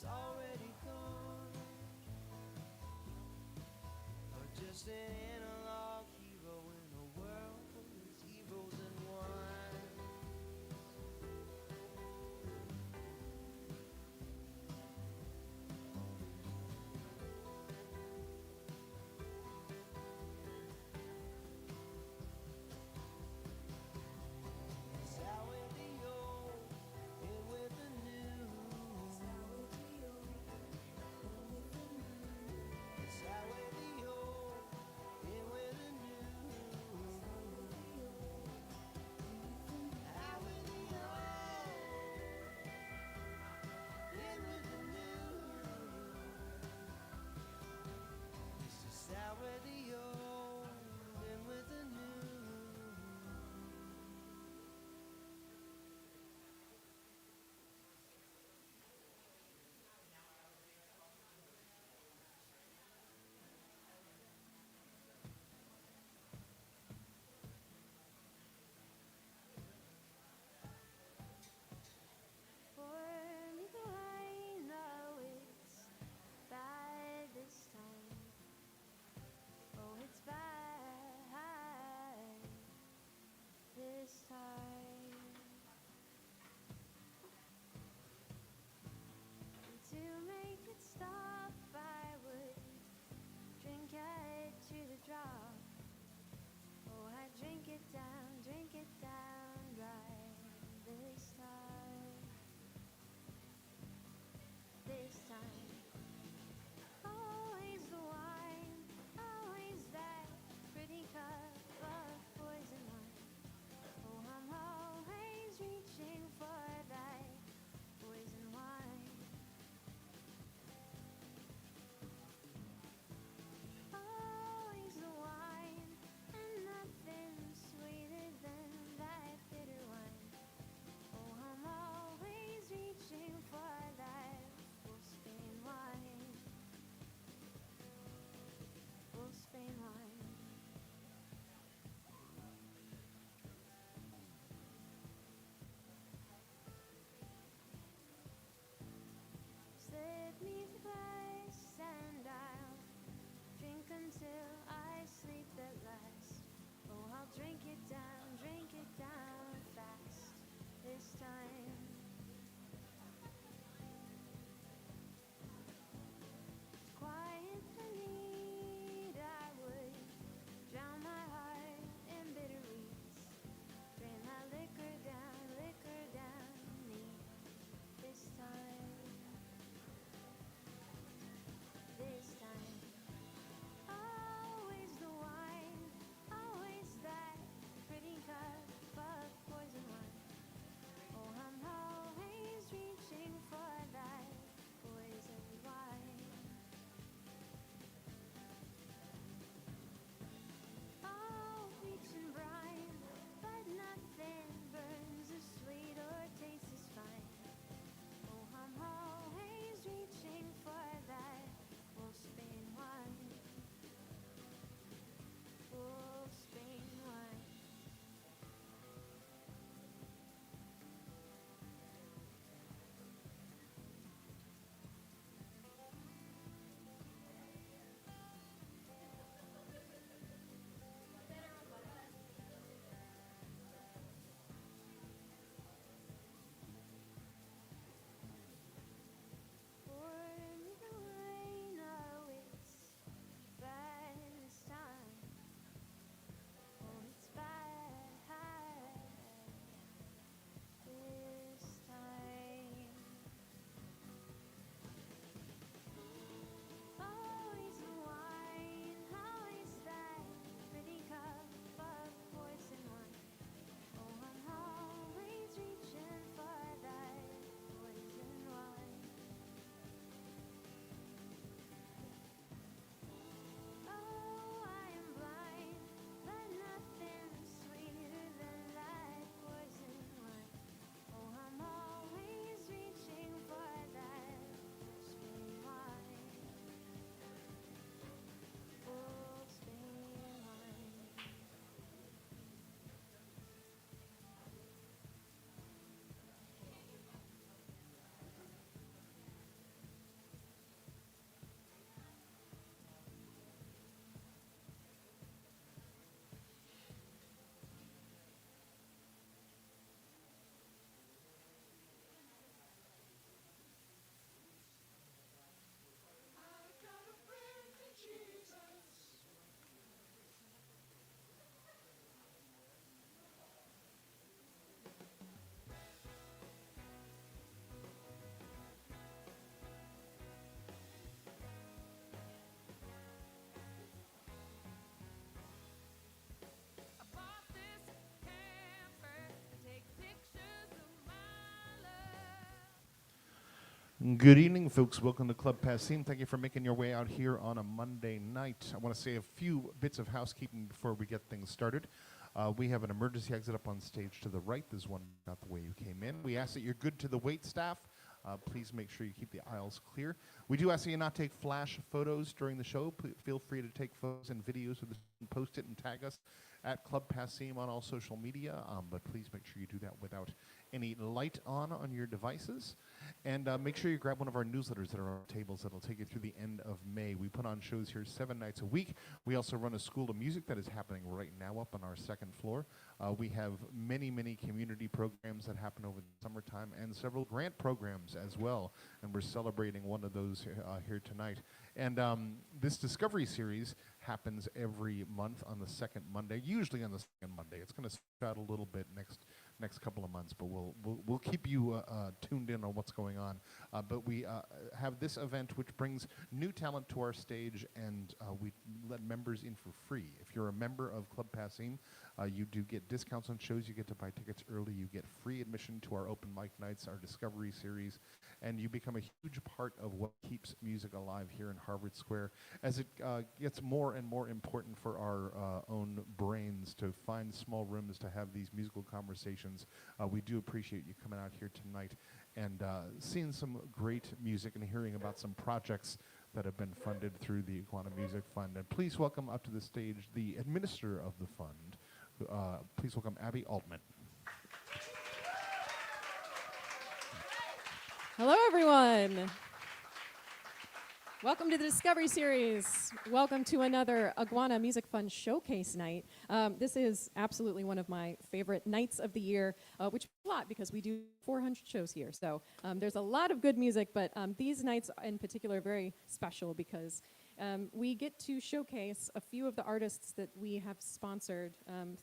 that's already gone, or just an analog hero in a world full of zeros and ones. It's out with the old, in with the new. It's out with the old, in with Good evening, folks. Welcome to Club Passim. Thank you for making your way out here on a Monday night. I want to say a few bits of housekeeping before we get things started. We have an emergency exit up on stage to the right. There's one not the way you came in. We ask that you're good to the wait staff. Please make sure you keep the aisles clear. We do ask that you not take flash photos during the show. Feel free to take photos and videos of the and post it and tag us at Club Passim on all social media, but please make sure you do that without any light on your devices. And make sure you grab one of our newsletters that are on tables that'll take you through the end of May. We put on shows here 7 nights a week. We also run a school of music that is happening right now up on our second floor. We have many community programs that happen over the summertime and several grant programs as well. And we're celebrating one of those here tonight. And this Discovery Series happens every month on the second Monday, usually on the second Monday. It's going to start out a little bit next couple of months, but we'll keep you tuned in on what's going on. But we have this event which brings new talent to our stage, and we let members in for free. If you're a member of Club Passim, you do get discounts on shows. You get to buy tickets early. You get free admission to our open mic nights, our Discovery Series, and you become a huge part of what keeps music alive here in Harvard Square as it gets more and more important for our own brains to find small rooms to have these musical conversations. We do appreciate you coming out here tonight and seeing some great music and hearing about some projects that have been funded through the Iguana Music Fund. And please welcome up to the stage the administrator of the fund. Please welcome Abby Altman. Hello, everyone. Welcome to the Discovery Series. Welcome to another Iguana Music Fund Showcase night. This is absolutely one of my favorite nights of the year, which is a lot because we do 400 shows here. So there's a lot of good music, but these nights in particular are very special because we get to showcase a few of the artists that we have sponsored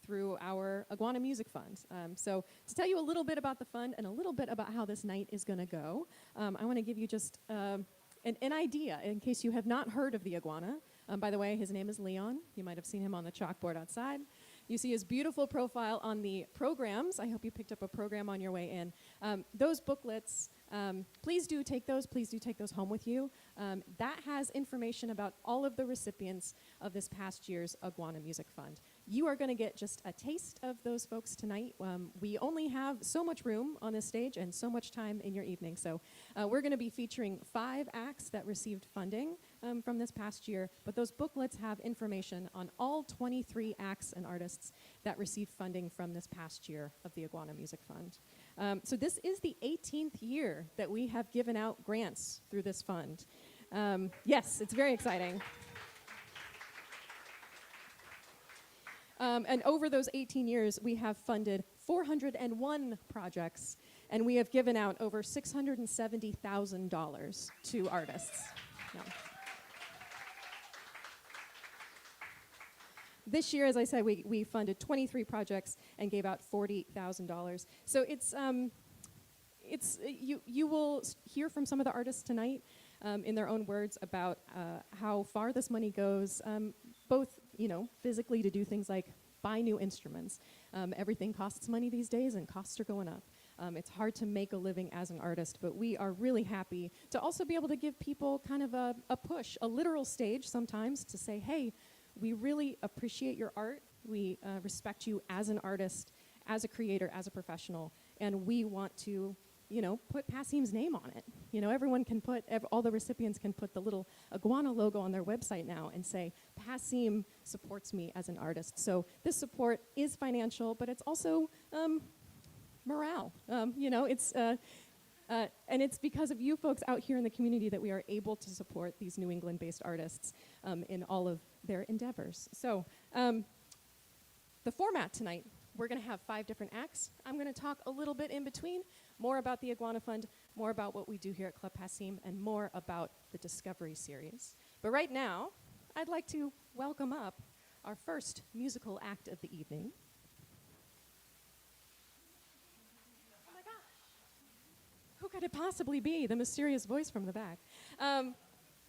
through our Iguana Music Fund. So to tell you a little bit about the fund and a little bit about how this night is going to go, I want to give you just an idea in case you have not heard of the Iguana. By the way, his name is Leon. You might have seen him on the chalkboard outside. You see his beautiful profile on the programs. I hope you picked up a program on your way in. Those booklets, please do take those. Please do take those home with you. That has information about all of the recipients of this past year's Iguana Music Fund. You are going to get just a taste of those folks tonight. We only have so much room on this stage and so much time in your evening. So we're going to be featuring 5 acts that received funding from this past year. But those booklets have information on all 23 acts and artists that received funding from this past year of the Iguana Music Fund. So this is the 18th year that we have given out grants through this fund. Yes, it's very exciting. And over those 18 years, we have funded 401 projects, and we have given out over $670,000 to artists. No. This year, as I said, we funded 23 projects and gave out $40,000. So you will hear from some of the artists tonight in their own words about how far this money goes, both physically to do things like buy new instruments. Everything costs money these days, and costs are going up. It's hard to make a living as an artist, but we are really happy to also be able to give people kind of a push, a literal stage sometimes to say, hey, we really appreciate your art. We respect you as an artist, as a creator, as a professional, and we want to put Passim's name on it. Everyone can all the recipients can put the little Iguana logo on their website now and say, Passim supports me as an artist. So this support is financial, but it's also morale. And it's because of you folks out here in the community that we are able to support these New England-based artists in all of their endeavors. So the format tonight, we're going to have 5 different acts. I'm going to talk a little bit in between, more about the Iguana Fund, more about what we do here at Club Passim, and more about the Discovery Series. But right now, I'd like to welcome up our first musical act of the evening. Oh my gosh. Who could it possibly be? The mysterious voice from the back.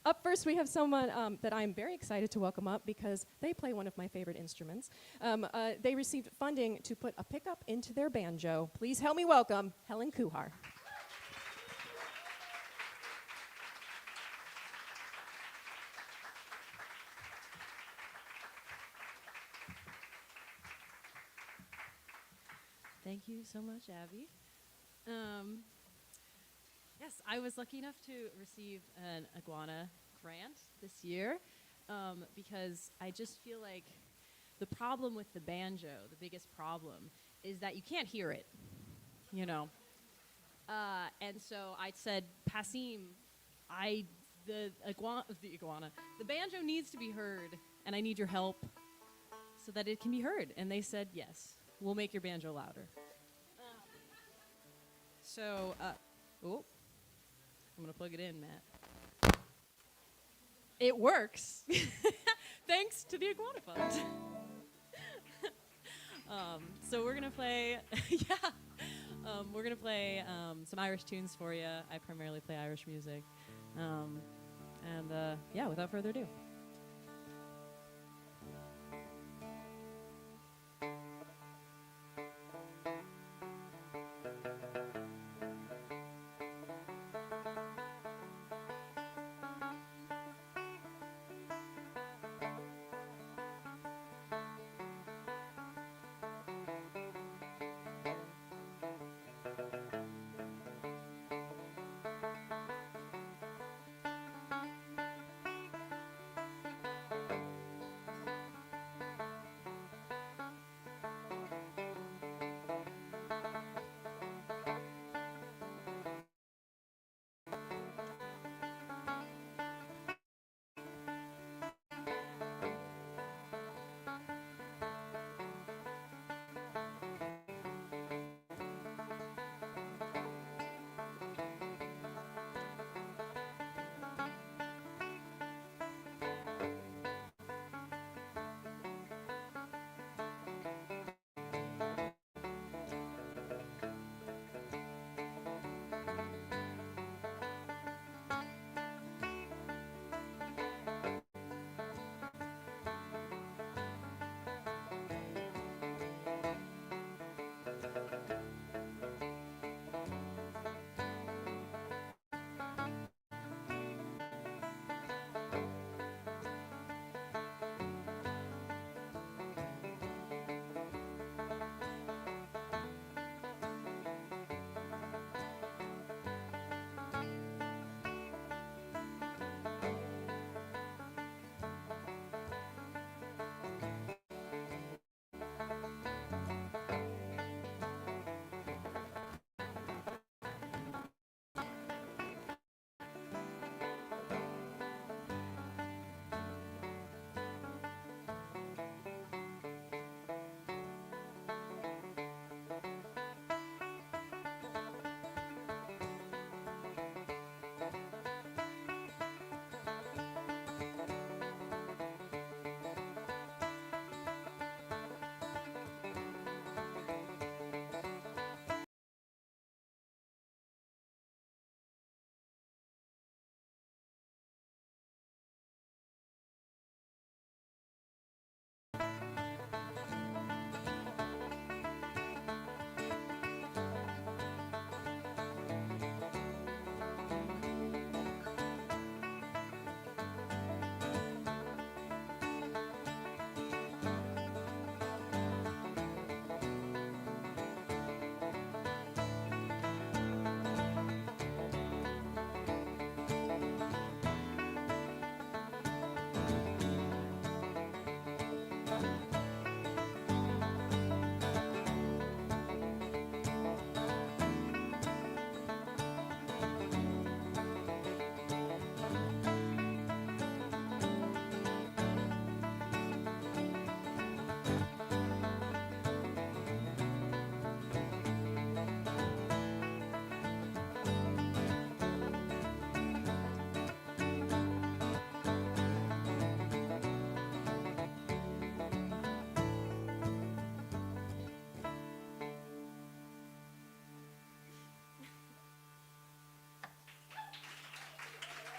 Up first, we have someone that I'm very excited to welcome up because they play one of my favorite instruments. They received funding to put a pickup into their banjo. Please help me welcome Helen Kuhar. Thank you so much, Abby. Yes, I was lucky enough to receive an Iguana grant this year because I just feel like the problem with the banjo, the biggest problem, is that you can't hear it, you know. And so I said, Passim, the banjo needs to be heard, and I need your help so that it can be heard. And they said, yes, we'll make your banjo louder. Oh, I'm gonna plug it in, Matt. It works, thanks to the Iguana Fund. So we're gonna play, we're gonna play some Irish tunes for you. I primarily play Irish music, without further ado.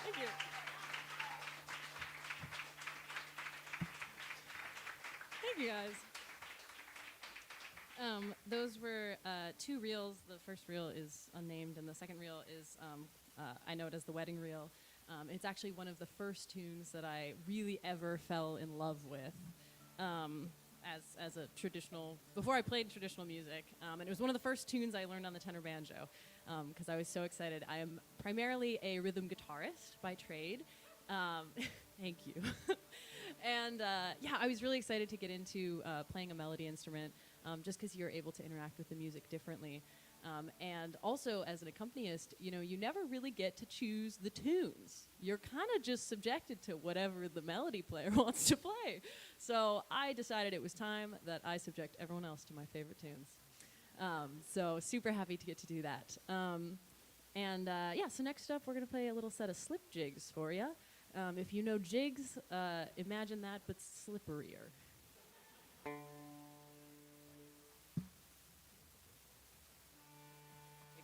Thank you. Thank you, guys. Those were two reels. The first reel is unnamed, and the second reel is, I know it as the wedding reel. It's actually one of the first tunes that I really ever fell in love with. as a traditional, before I played traditional music. And it was one of the first tunes I learned on the tenor banjo because I was so excited. I am primarily a rhythm guitarist by trade. Thank you. And yeah, I was really excited to get into playing a melody instrument just because you're able to interact with the music differently. And also, as an accompanist, you never really get to choose the tunes. You're kind of just subjected to whatever the melody player wants to play. So I decided it was time that I subject everyone else to my favorite tunes. So super happy to get to do that. Yeah, so next up, we're going to play a little set of slip jigs for you. If you know jigs, imagine that, but slipperier.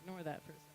Ignore that for a second.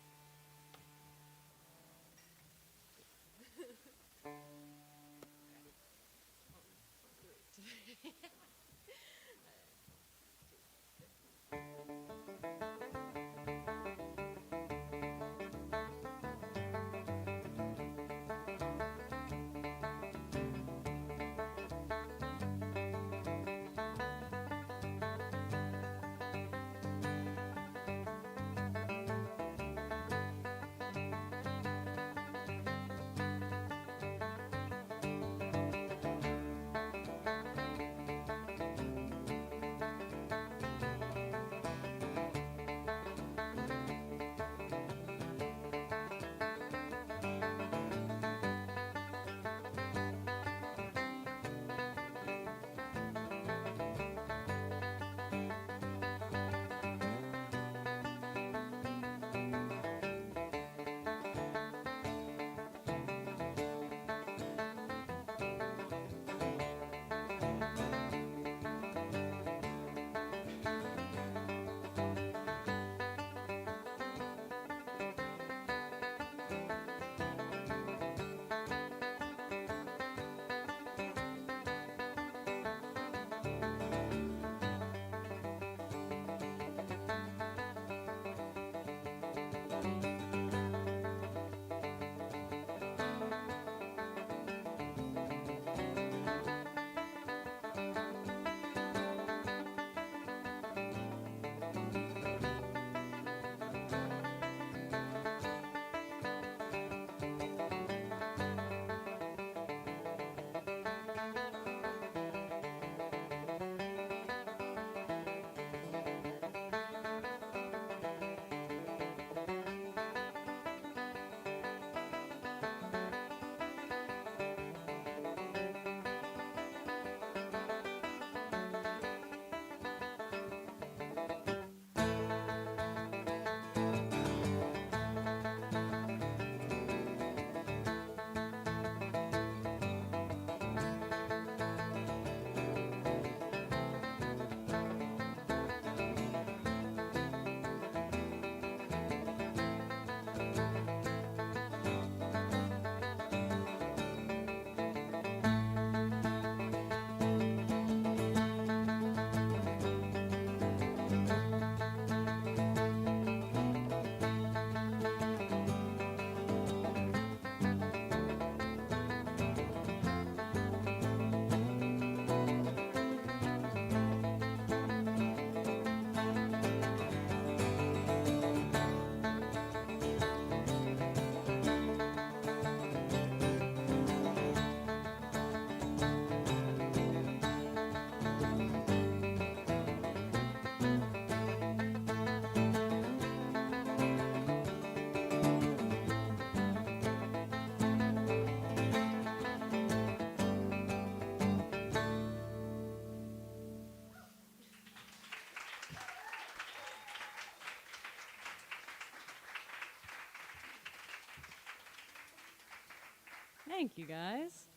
Thank you, guys.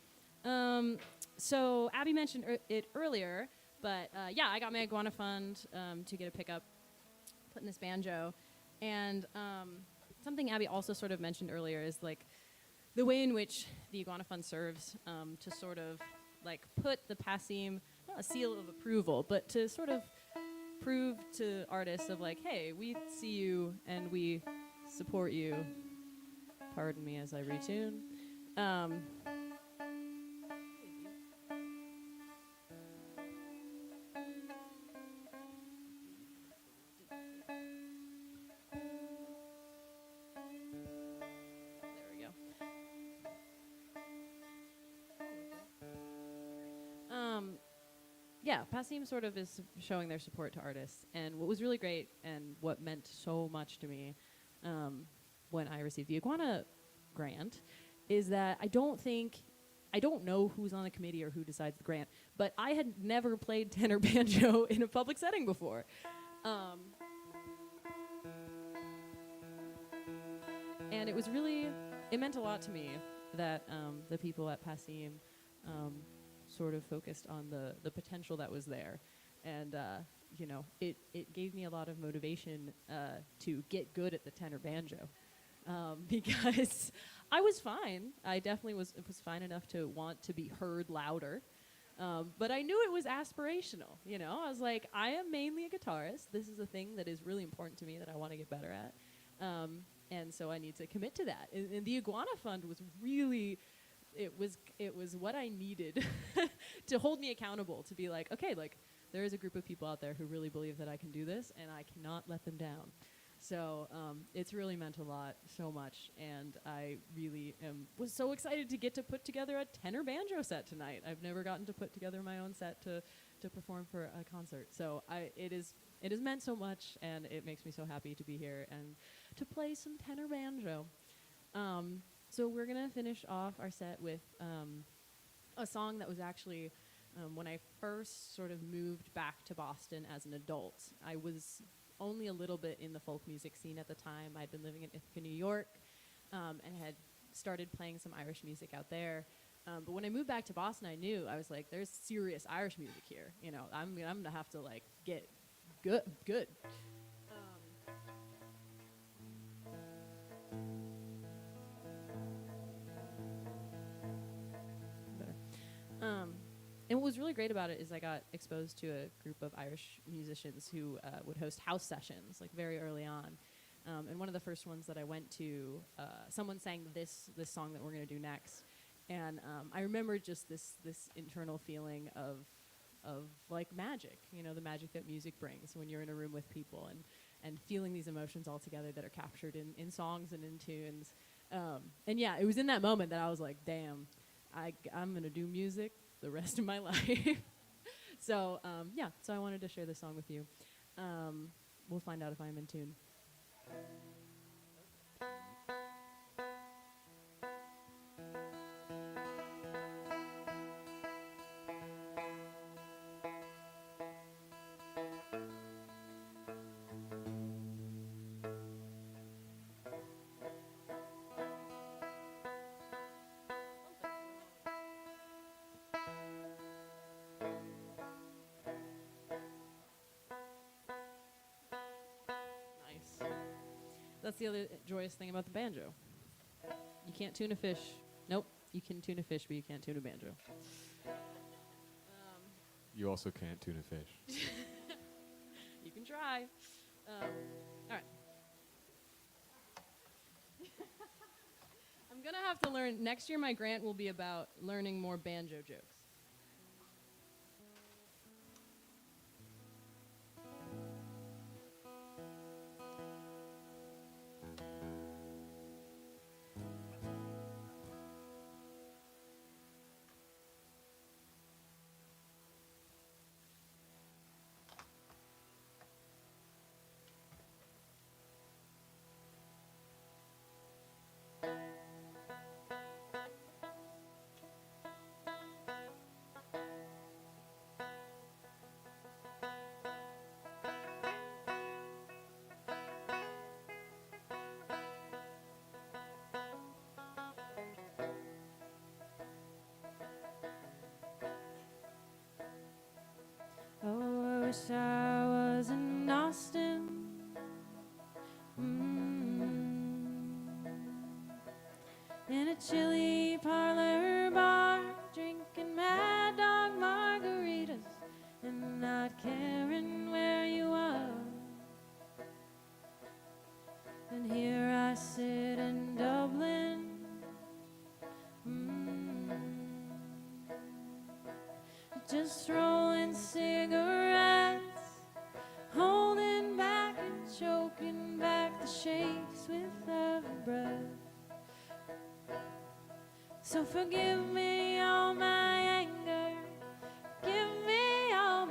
So Abby mentioned it earlier, but yeah, I got my Iguana Fund to get a pickup, put in this banjo, and something Abby also sort of mentioned earlier is like the way in which the Iguana Fund serves to sort of like put the Passim, not a seal of approval, but to sort of prove to artists of like, hey, we see you and we support you. Pardon me as I retune. yeah, Passim sort of is showing their support to artists. And what was really great and what meant so much to me when I received the Iguana grant is that I don't know who's on the committee or who decides the grant, but I had never played tenor banjo in a public setting before. And it meant a lot to me that the people at Passim sort of focused on the potential that was there. And, it gave me a lot of motivation to get good at the tenor banjo. Because I was fine. I definitely was fine enough to want to be heard louder. But I knew it was aspirational, I was like, I am mainly a guitarist. This is a thing that is really important to me that I want to get better at. And so I need to commit to that. And the Iguana Fund was really, it was what I needed to hold me accountable, to be like, okay, like, there is a group of people out there who really believe that I can do this, and I cannot let them down. So it's really meant a lot, so much, and I really was so excited to get to put together a tenor banjo set tonight. I've never gotten to put together my own set to perform for a concert. So it has meant so much, and it makes me so happy to be here and to play some tenor banjo. So we're going to finish off our set with a song that was actually when I first sort of moved back to Boston as an adult. I was only a little bit in the folk music scene at the time. I'd been living in Ithaca, New York, and had started playing some Irish music out there. But when I moved back to Boston, I knew, I was like, there's serious Irish music here. I'm gonna have to like get good. And what was really great about it is I got exposed to a group of Irish musicians who would host house sessions, like very early on. And one of the first ones that I went to, someone sang this song that we're going to do next. And I remember just this internal feeling of like magic, the magic that music brings when you're in a room with people and feeling these emotions all together that are captured in songs and in tunes. And yeah, it was in that moment that I was like, damn, I'm going to do music the rest of my life. So I wanted to share this song with you. We'll find out if I'm in tune. That's the other joyous thing about the banjo. You can't tune a fish. Nope, you can tune a fish, but you can't tune a banjo. You also can't tune a fish. You can try. All right. I'm going to have to learn. Next year, my grant will be about learning more banjo jokes. Oh, I wish I was in Austin. In a chilly parlor bar, drinking Mad Dog margaritas and not caring where you are. And here I sit in Dublin. Just rolling cigarettes, holding back and choking back the shakes with every breath. So forgive me all my anger, give me all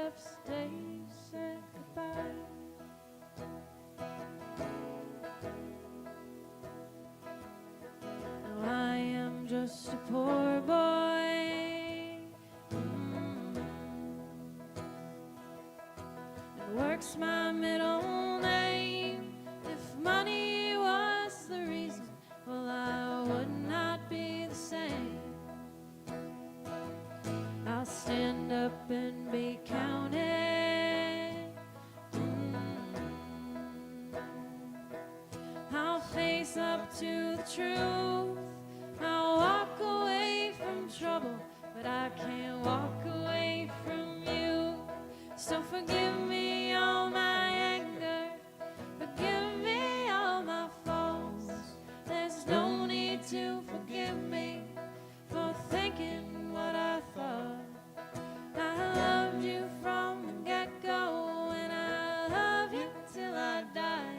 steps, days said goodbye. Now I am just a poor boy. And work's my middle name. If money was the reason, well, I would not be the same. I'll stand up and be counted. I'll face up to the truth. I'll walk away from trouble, but I can't walk away from you. So forgive me all my anger, forgive me all my faults. There's no need to forgive me for thinking what I thought. I loved you from the get-go, and I love you till I die.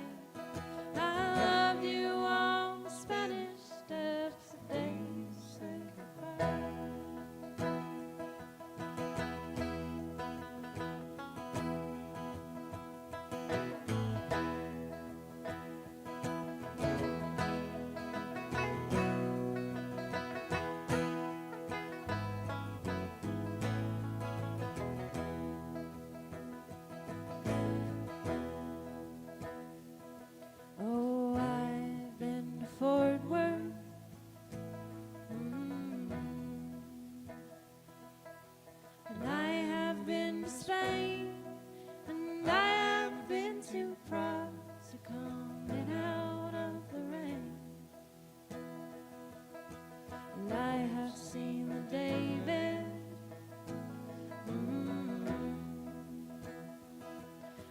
I loved you all the Spanish steps, the days said goodbye. Oh, I've been to Fort Worth. And I have been to Spain. And I have been to Prague to come in out of the rain. And I have seen the David.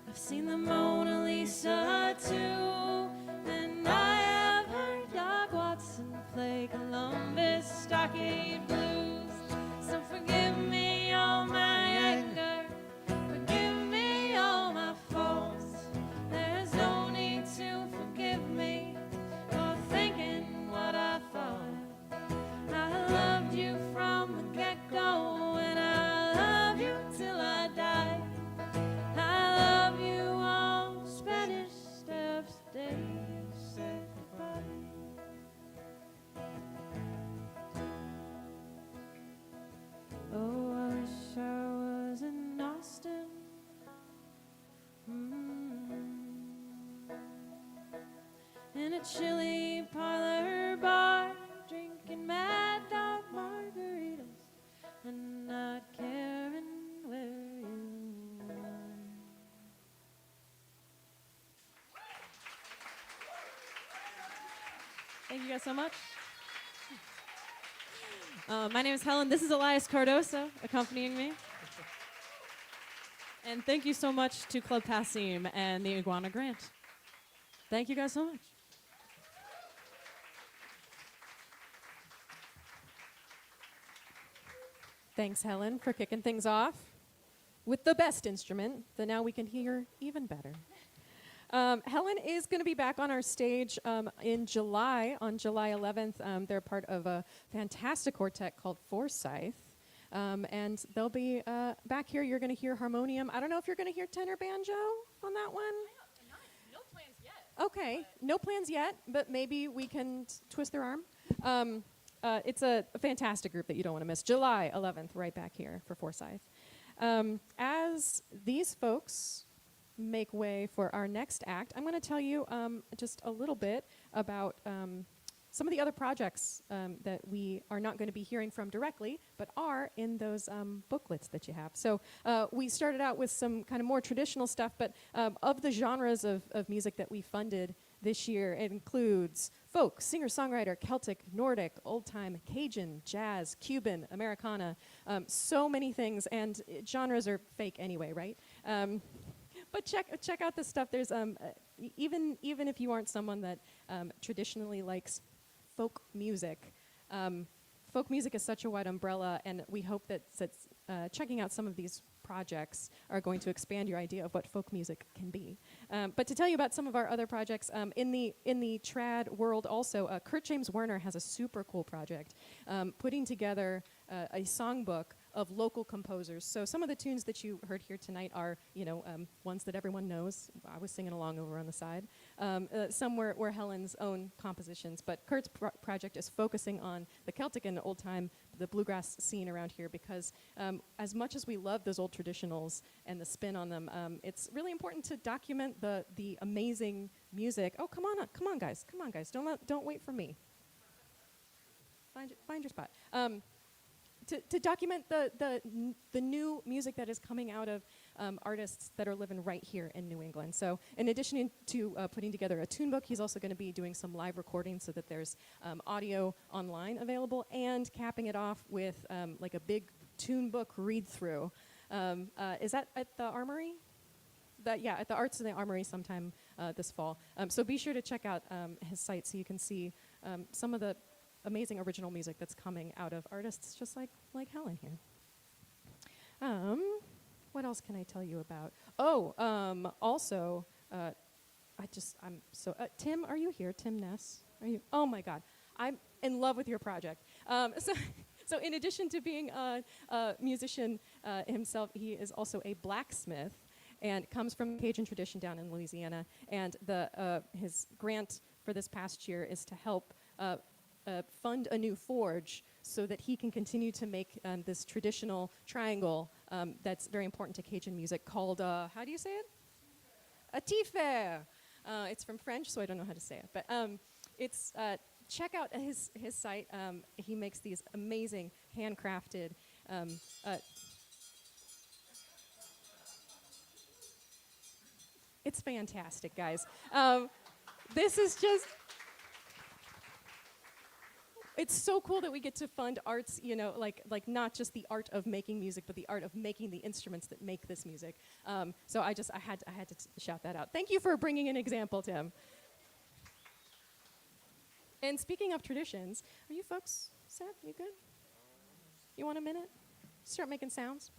I've seen the Mona Lisa too, and I have heard Doc Watson play Columbus Stockade Blues. So forgive me all my anger, forgive me all my faults. There's no need to forgive me for thinking what I thought. I loved you from the get-go, and I love you till I die. I love you all Spanish steps, days said goodbye. Oh, I wish I was in Austin. In a chilly parlor bar, drinking Mad Dog margaritas and not caring where you are. Thank you guys so much. My name is Helen. This is Elias Cardoso accompanying me. And thank you so much to Club Passim and the Iguana Grant. Thank you guys so much. Thanks, Helen, for kicking things off with the best instrument that now we can hear even better. Helen is going to be back on our stage in July, on July 11th. They're part of a fantastic quartet called Forsyth. And they'll be back here. You're going to hear harmonium. I don't know if you're going to hear tenor banjo on that one. No plans yet. Okay, no plans yet, but maybe we can twist their arm. It's a fantastic group that you don't want to miss. July 11th, right back here for Forsyth. As these folks make way for our next act, I'm going to tell you just a little bit about some of the other projects that we are not going to be hearing from directly, but are in those booklets that you have. So we started out with some kind of more traditional stuff, but of the genres of music that we funded this year, it includes folk, singer-songwriter, Celtic, Nordic, old-time, Cajun, jazz, Cuban, Americana, so many things, and genres are fake anyway, right? But check out this stuff. There's even if you aren't someone that traditionally likes folk music is such a wide umbrella, and we hope that checking out some of these projects are going to expand your idea of what folk music can be. But to tell you about some of our other projects, in the trad world also, Kurt James Werner has a super cool project putting together a songbook of local composers. So some of the tunes that you heard here tonight are, ones that everyone knows. I was singing along over on the side. Some were Helen's own compositions, but Kurt's project is focusing on the Celtic and old time, the bluegrass scene around here, because as much as we love those old traditionals and the spin on them, it's really important to document the amazing music. Oh, come on, guys, don't wait for me. Find your spot. To document the new music that is coming out of artists that are living right here in New England. So in addition to putting together a tune book, he's also going to be doing some live recordings so that there's audio online available, and capping it off with like a big tune book read through. Is that at the Armory? At the Arts in the Armory sometime this fall. So be sure to check out his site so you can see some of the amazing original music that's coming out of artists just like Helen here. What else can I tell you about? Tim, are you here? Tim Ness? Are you? Oh my God, I'm in love with your project. So in addition to being a musician himself, he is also a blacksmith and comes from Cajun tradition down in Louisiana. And his grant for this past year is to help fund a new forge so that he can continue to make this traditional triangle that's very important to Cajun music called, how do you say it? A tifer. It's from French, so I don't know how to say it. But check out his site. He makes these amazing handcrafted it's fantastic, guys. This is just... It's so cool that we get to fund arts, like not just the art of making music, but the art of making the instruments that make this music. So I had to shout that out. Thank you for bringing an example, Tim. And speaking of traditions, are you folks set? You good? You want a minute? Start making sounds.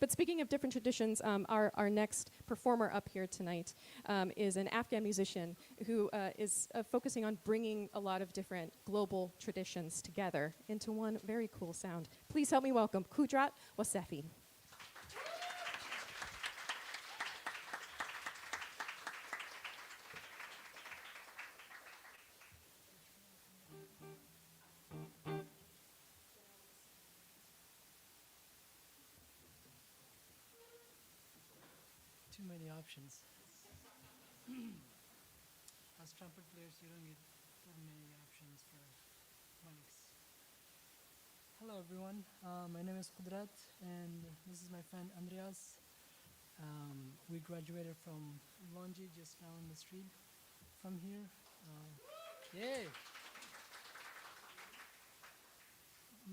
But speaking of different traditions, our next performer up here tonight is an Afghan musician who is focusing on bringing a lot of different global traditions together into one very cool sound. Please help me welcome Kudrat Wasefi. Too many options. As trumpet players, you don't get that many options for mics. Hello, everyone. My name is Kudrat, and this is my friend Andreas. We graduated from Longi, just down the street from here. Yay!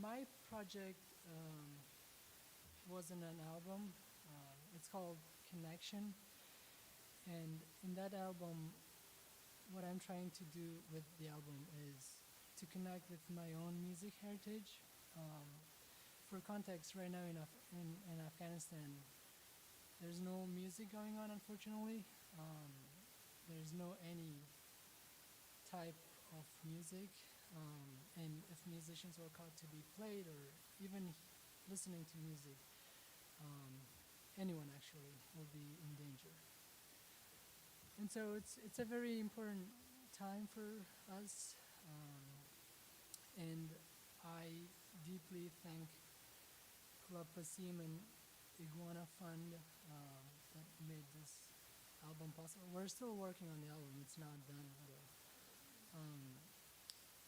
My project wasn't an album. It's called Connection, and in that album, what I'm trying to do with the album is to connect with my own music heritage. For context, right now in Afghanistan, there's no music going on, unfortunately. There's no any type of music, and if musicians were caught to be played or even listening to music, anyone actually will be in danger. And so it's a very important time for us, and I deeply thank Club Pasim and Iguana Fund that made this album possible. We're still working on the album, it's not done though.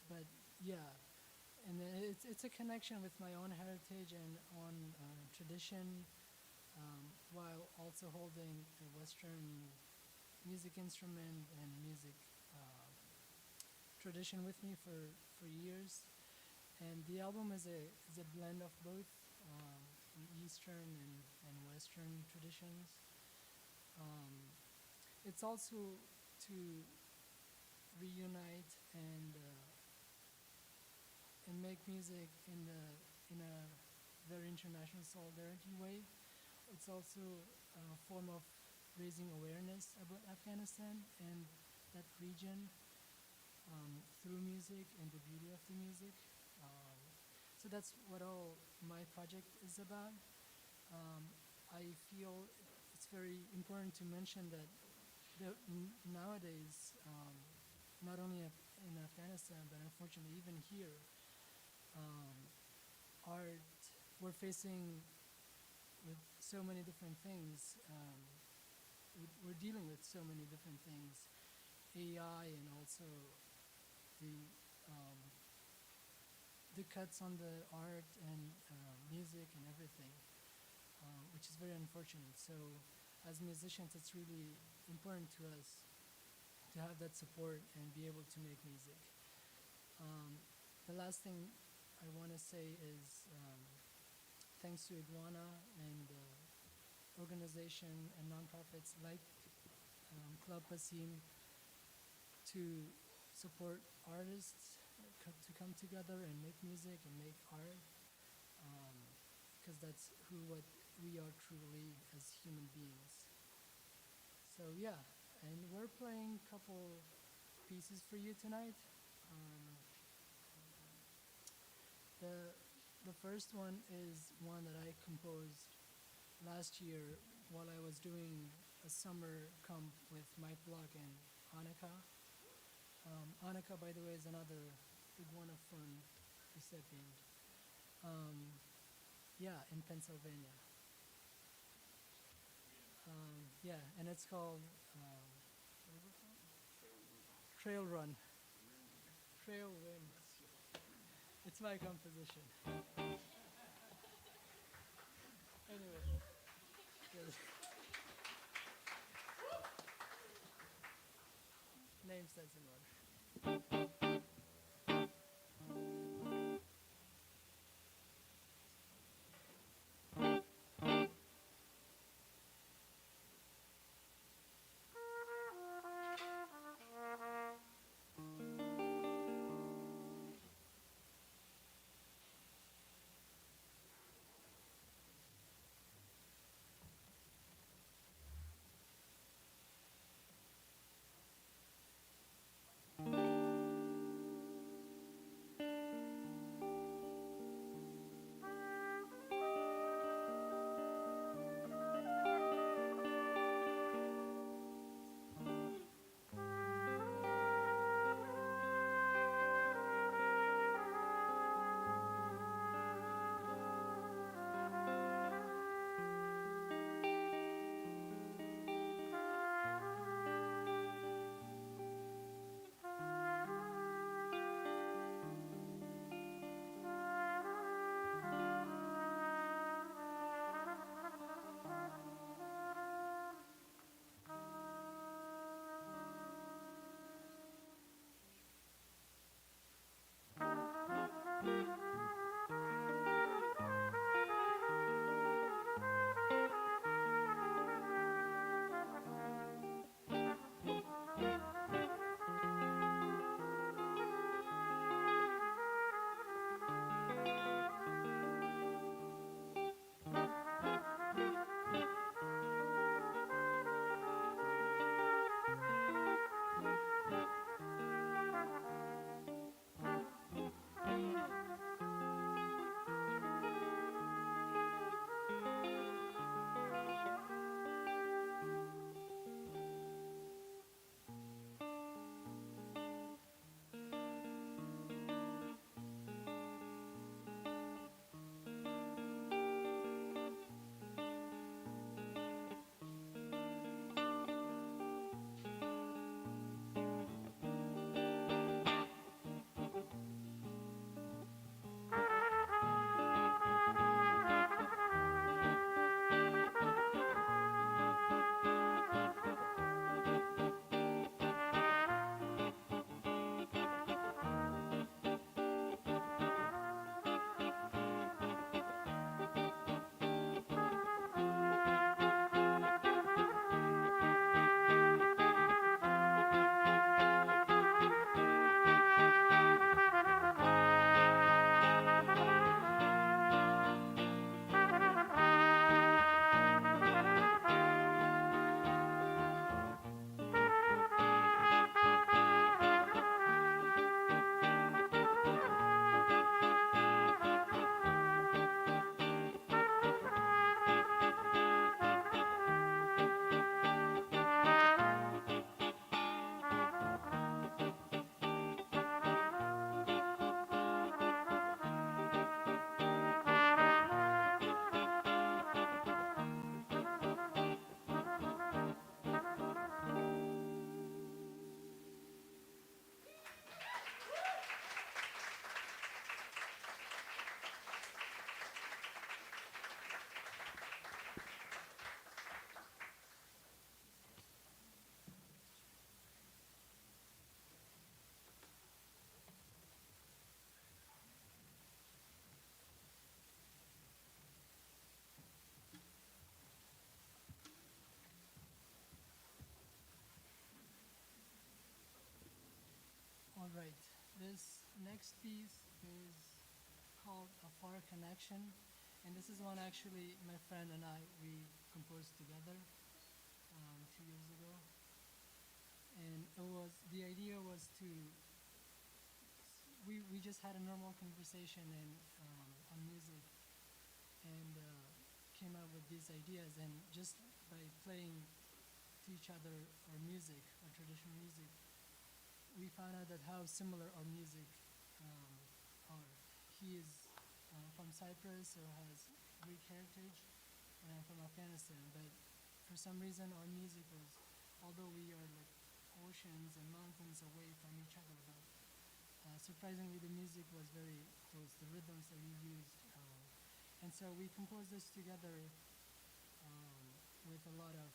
But yeah, and it's a connection with my own heritage and on tradition, while also holding a Western music instrument and music tradition with me for years. And the album is a blend of both Eastern and Western traditions. It's also to reunite and make music in a very international solidarity way. It's also a form of raising awareness about Afghanistan and that region through music and the beauty of the music. So that's what all my project is about. I feel it's very important to mention that nowadays, not only in Afghanistan, but unfortunately even here, um, art, we're facing with so many different things. We're dealing with so many different things, AI, and also the um, the cuts on the art and music and everything, which is very unfortunate. So, as musicians, it's really important to us to have that support and be able to make music. The last thing I want to say is thanks to Iguana and organization and nonprofits like Club Pasim to support artists to come together and make music and make art, because that's what we are truly as human beings. So yeah, and we're playing a couple pieces for you tonight. Um, the the first one is one that I composed last year while I was doing a summer camp with Mike Block and Annika. Annika, by the way, is another Iguana Fund recipient. Um, yeah, in Pennsylvania. Yeah, and it's called what is it called? Trail Run. Trail Wind. It's my composition. Anyway, yeah, name stands in order. this next piece is called A Far Connection, and this is one actually my friend and I we composed together 2 years ago, and the idea was to we just had a normal conversation and on music, and came up with these ideas, and just by playing to each other our music, our traditional music, we found out that how similar our music are. He is from Cyprus, so has Greek heritage, and I'm from Afghanistan. But for some reason, our music was, although we are like oceans and mountains away from each other, but surprisingly, the music was very close. The rhythms that we used, and so we composed this together with a lot of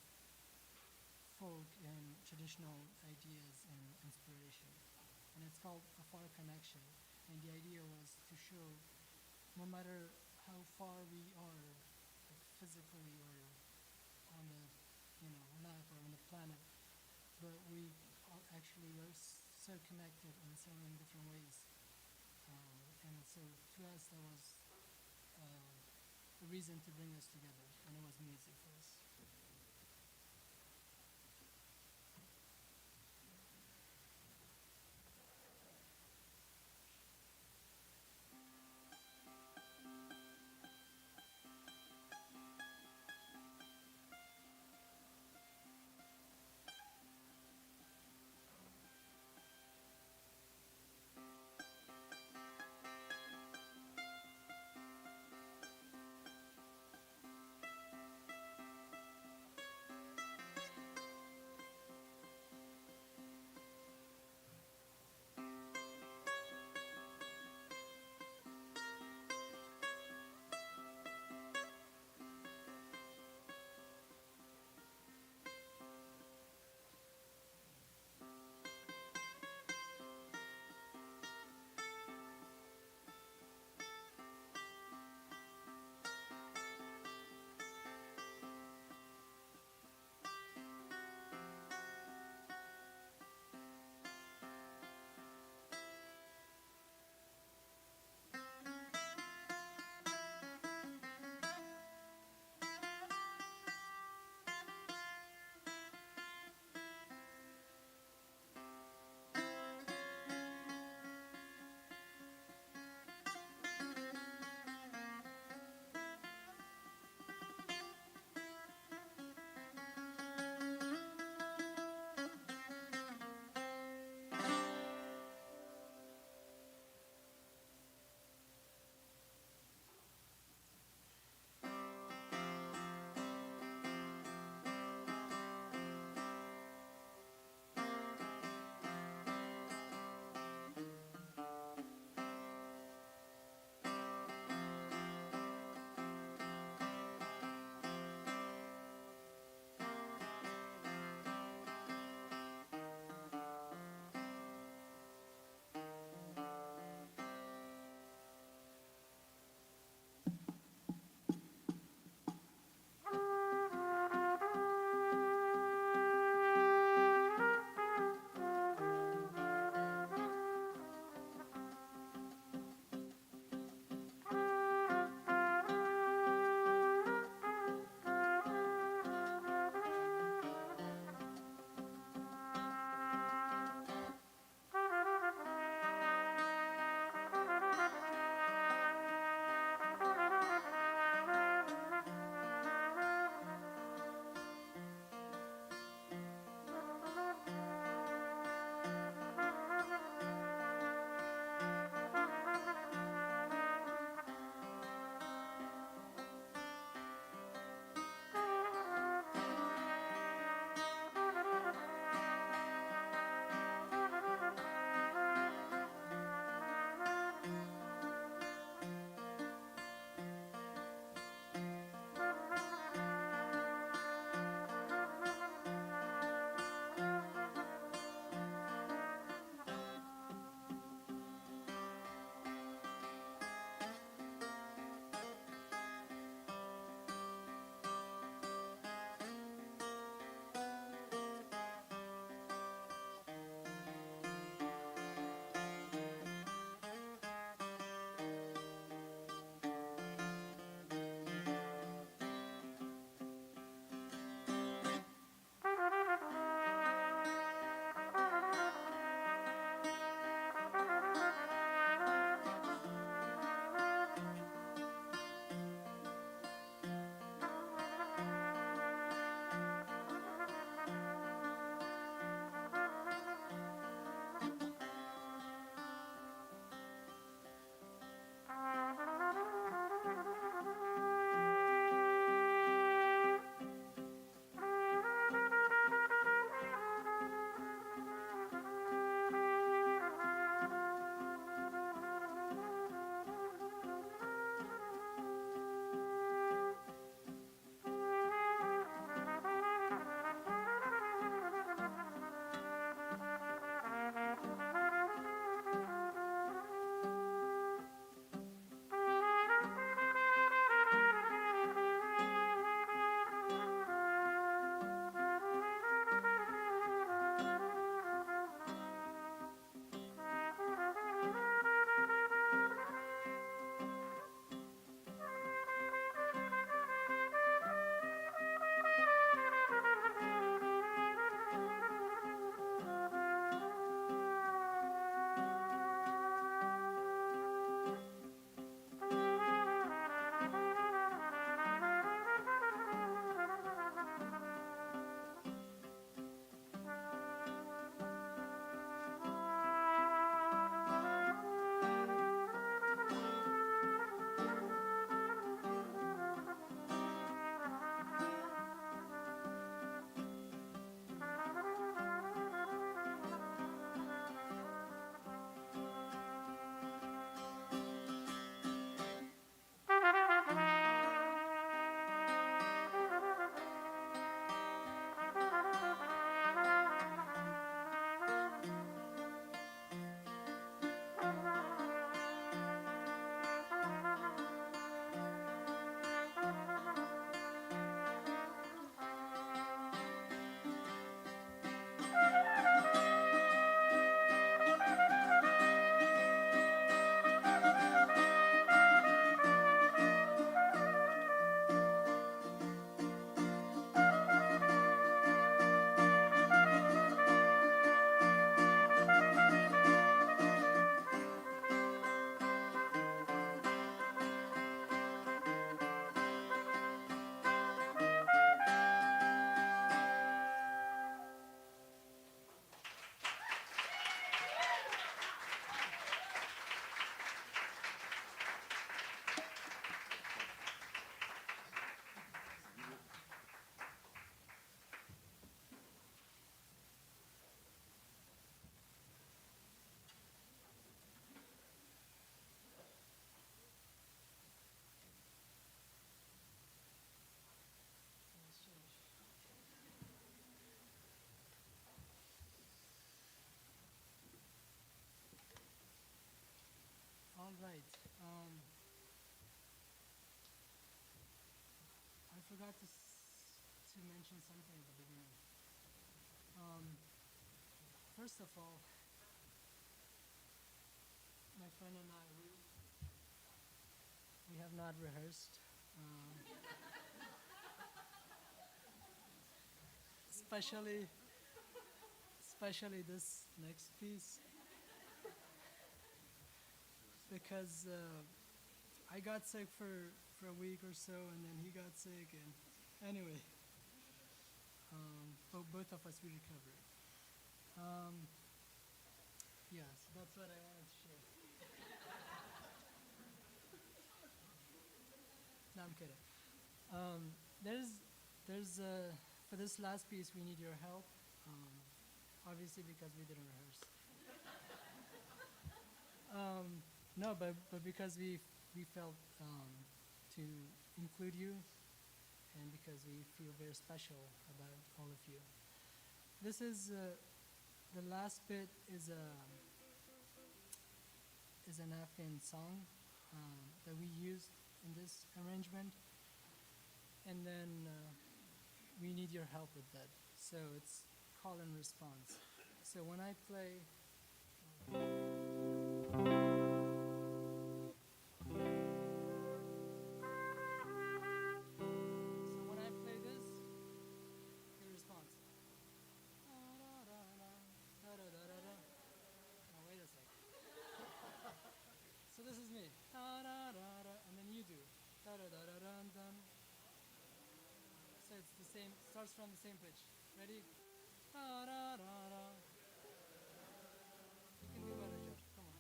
folk and traditional ideas and inspiration. And it's called A Far Connection. And the idea was to show no matter how far we are, like physically or on the map or on the planet, but we are actually are so connected in so many different ways. And so to us, that was a reason to bring us together, and it was music for us. All right. I forgot to mention something at the beginning. First of all, my friend and I, we have not rehearsed. Especially this next piece because I got sick for a week or so, and then he got sick, and anyway, but both of us we recovered. Yes, that's what I wanted to share. No, I'm kidding. There's for this last piece we need your help, obviously because we didn't rehearse. No, but because we felt to include you, and because we feel very special about all of you. This is the last bit is an Afghan song that we used in this arrangement, and then we need your help with that. So it's call and response. So when I play. So when I play this, your response. Oh, wait a sec. So this is me. And then you do. So it's the same, starts from the same pitch. Ready? You can do better, Josh. Come on.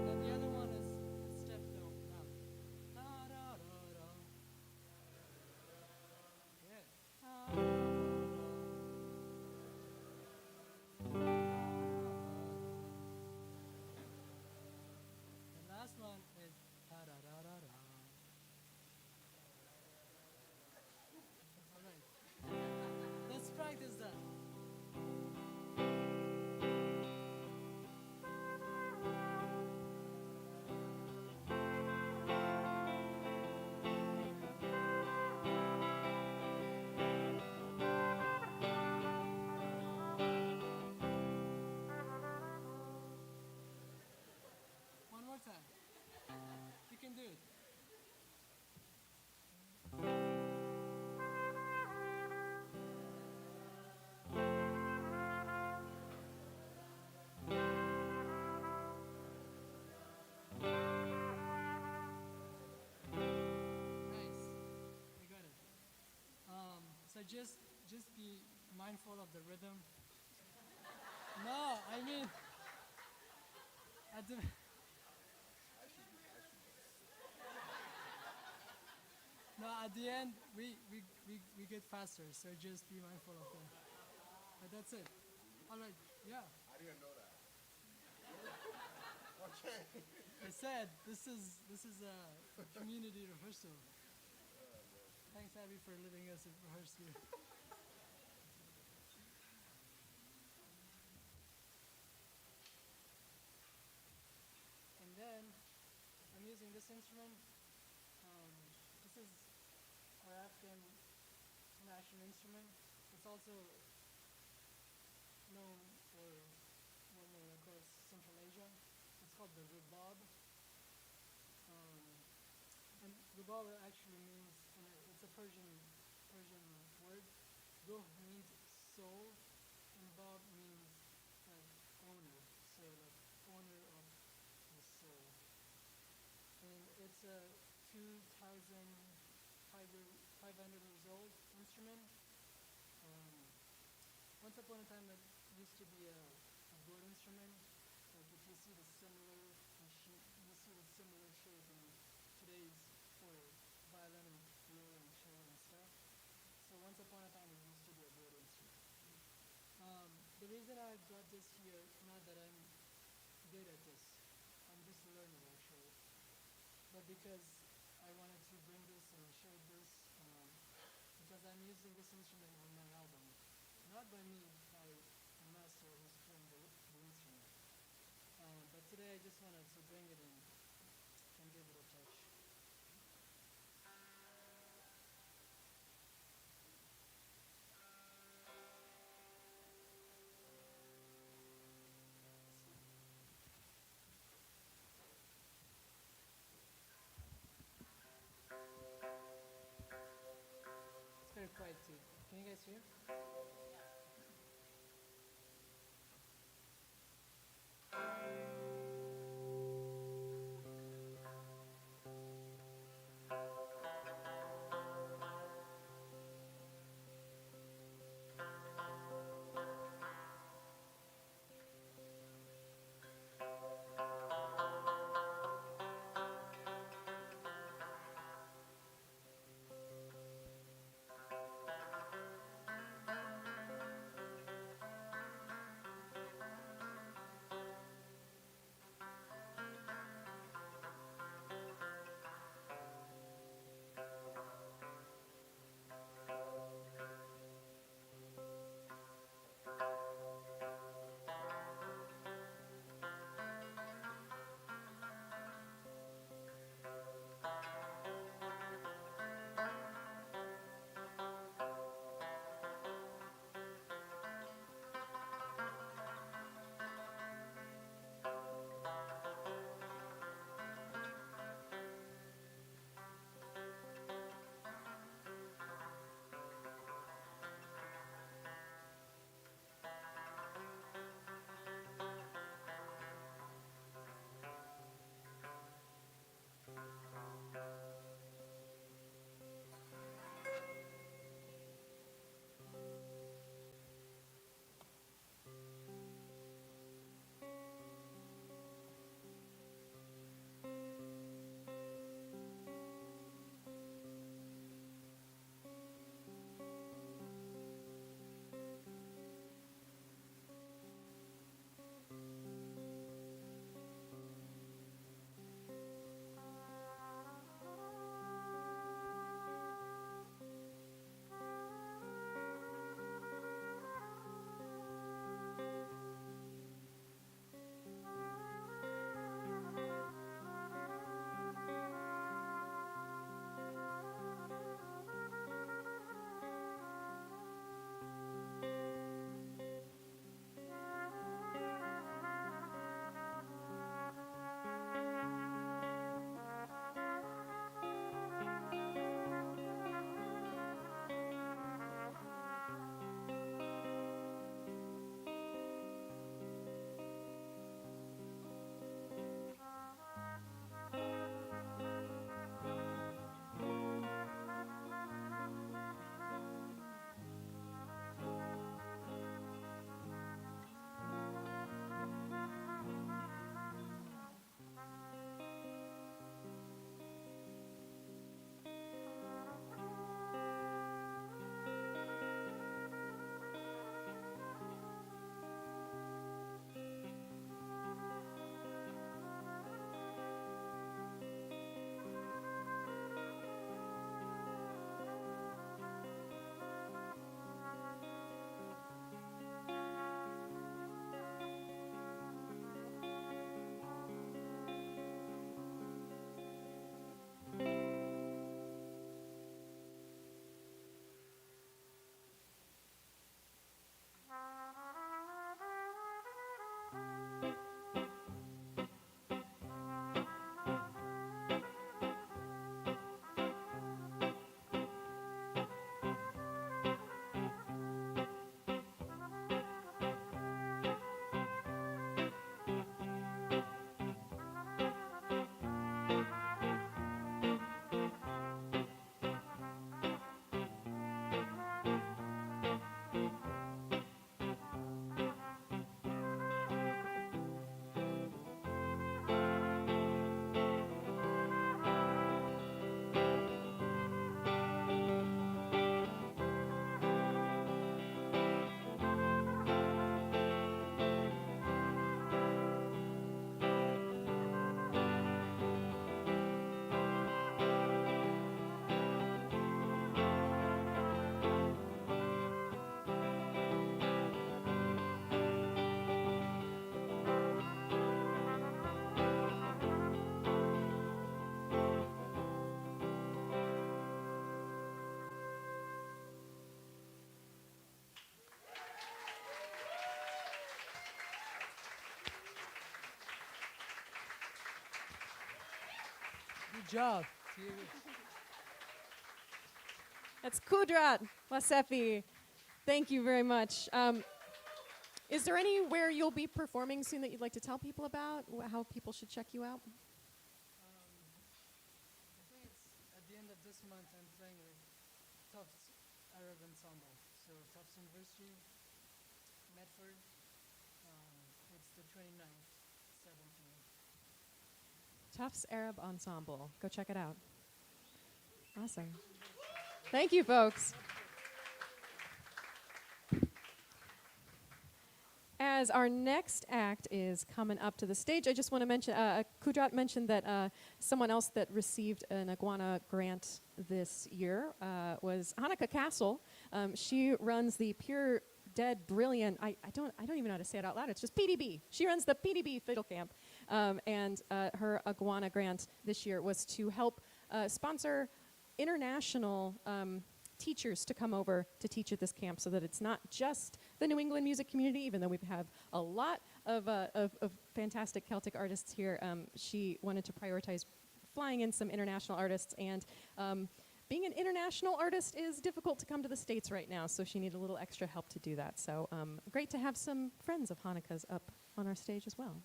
Then the other one is step down. Yeah. The last one is ta-da-da-da-da. All right. Let's practice that. One more time. You can do it. Nice. You got it. So just be mindful of the rhythm. No, I mean at the no, at the end we get faster, so just be mindful of that. But that's it. All right. Yeah. I didn't know that. Okay. I said this is a community rehearsal. Thanks, Abby, for letting us rehearse here. And then I'm using this instrument. This is our Afghan national instrument. It's also known for when we're across Central Asia. It's called the rubab. And rubab actually means, it's a Persian word. Ruh means soul, and bab means owner. So like owner of the soul. And it's a 2,500 years old instrument. Once upon a time, it used to be a board instrument, but you see the similar shape in today's for violin and viola and cello and stuff. So once upon a time, it used to be a board instrument. The reason I brought this here, not that I'm good at this, I'm just learning actually, but because I wanted to bring this and share this, because I'm using this instrument on my album. Not by me, by a master today I just wanted to bring it in and give it a touch. It's very quiet too. Can you guys hear? Good job. That's Kudrat Wasefi. Thank you very much. Is there anywhere you'll be performing soon that you'd like to tell people about? How people should check you out? I think it's at the end of this month I'm playing with Tufts Arab Ensemble. So Tufts University, Medford. It's the 29th, 17th. Tufts Arab Ensemble. Go check it out. Awesome. Thank you, folks. As our next act is coming up to the stage, I just want to mention, Kudrat mentioned that someone else that received an Iguana grant this year was Hanukkah Castle. She runs the Pure Dead Brilliant, I don't even know how to say it out loud, it's just PDB. She runs the PDB Fiddle Camp. And her Iguana grant this year was to help sponsor international teachers to come over to teach at this camp, so that it's not just the New England music community, even though we have a lot of fantastic Celtic artists here. She wanted to prioritize flying in some international artists, and being an international artist is difficult to come to the States right now, so she needed a little extra help to do that. So great to have some friends of Hanukkah's up on our stage as well.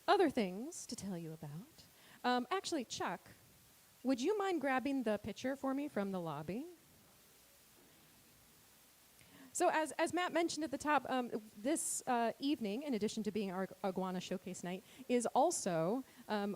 Other things to tell you about. Actually, Chuck, would you mind grabbing the picture for me from the lobby? So as Matt mentioned at the top, this evening, in addition to being our Iguana Showcase Night, is also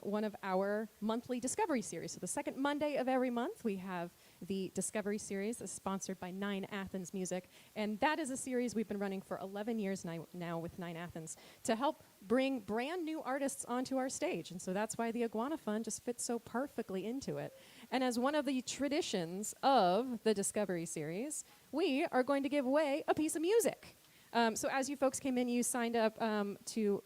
one of our monthly Discovery Series. So the second Monday of every month, we have the Discovery Series that's sponsored by 9 Athens Music. And that is a series we've been running for 11 years now with 9 Athens to help bring brand new artists onto our stage. And so that's why the Iguana Fund just fits so perfectly into it. And as one of the traditions of the Discovery Series, we are going to give away a piece of music. So as you folks came in, you signed up to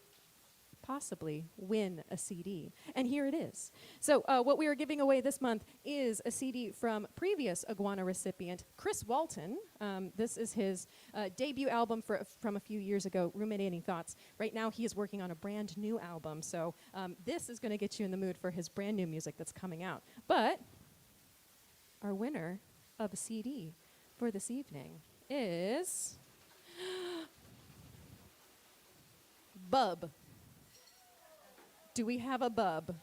possibly win a CD. And here it is. So what we are giving away this month is a CD from previous Iguana recipient, Chris Walton. This is his debut album from a few years ago, Ruminating Thoughts. Right now he is working on a brand new album. So this is going to get you in the mood for his brand new music that's coming out. But our winner of a CD for this evening is Bub. Do we have a Bub?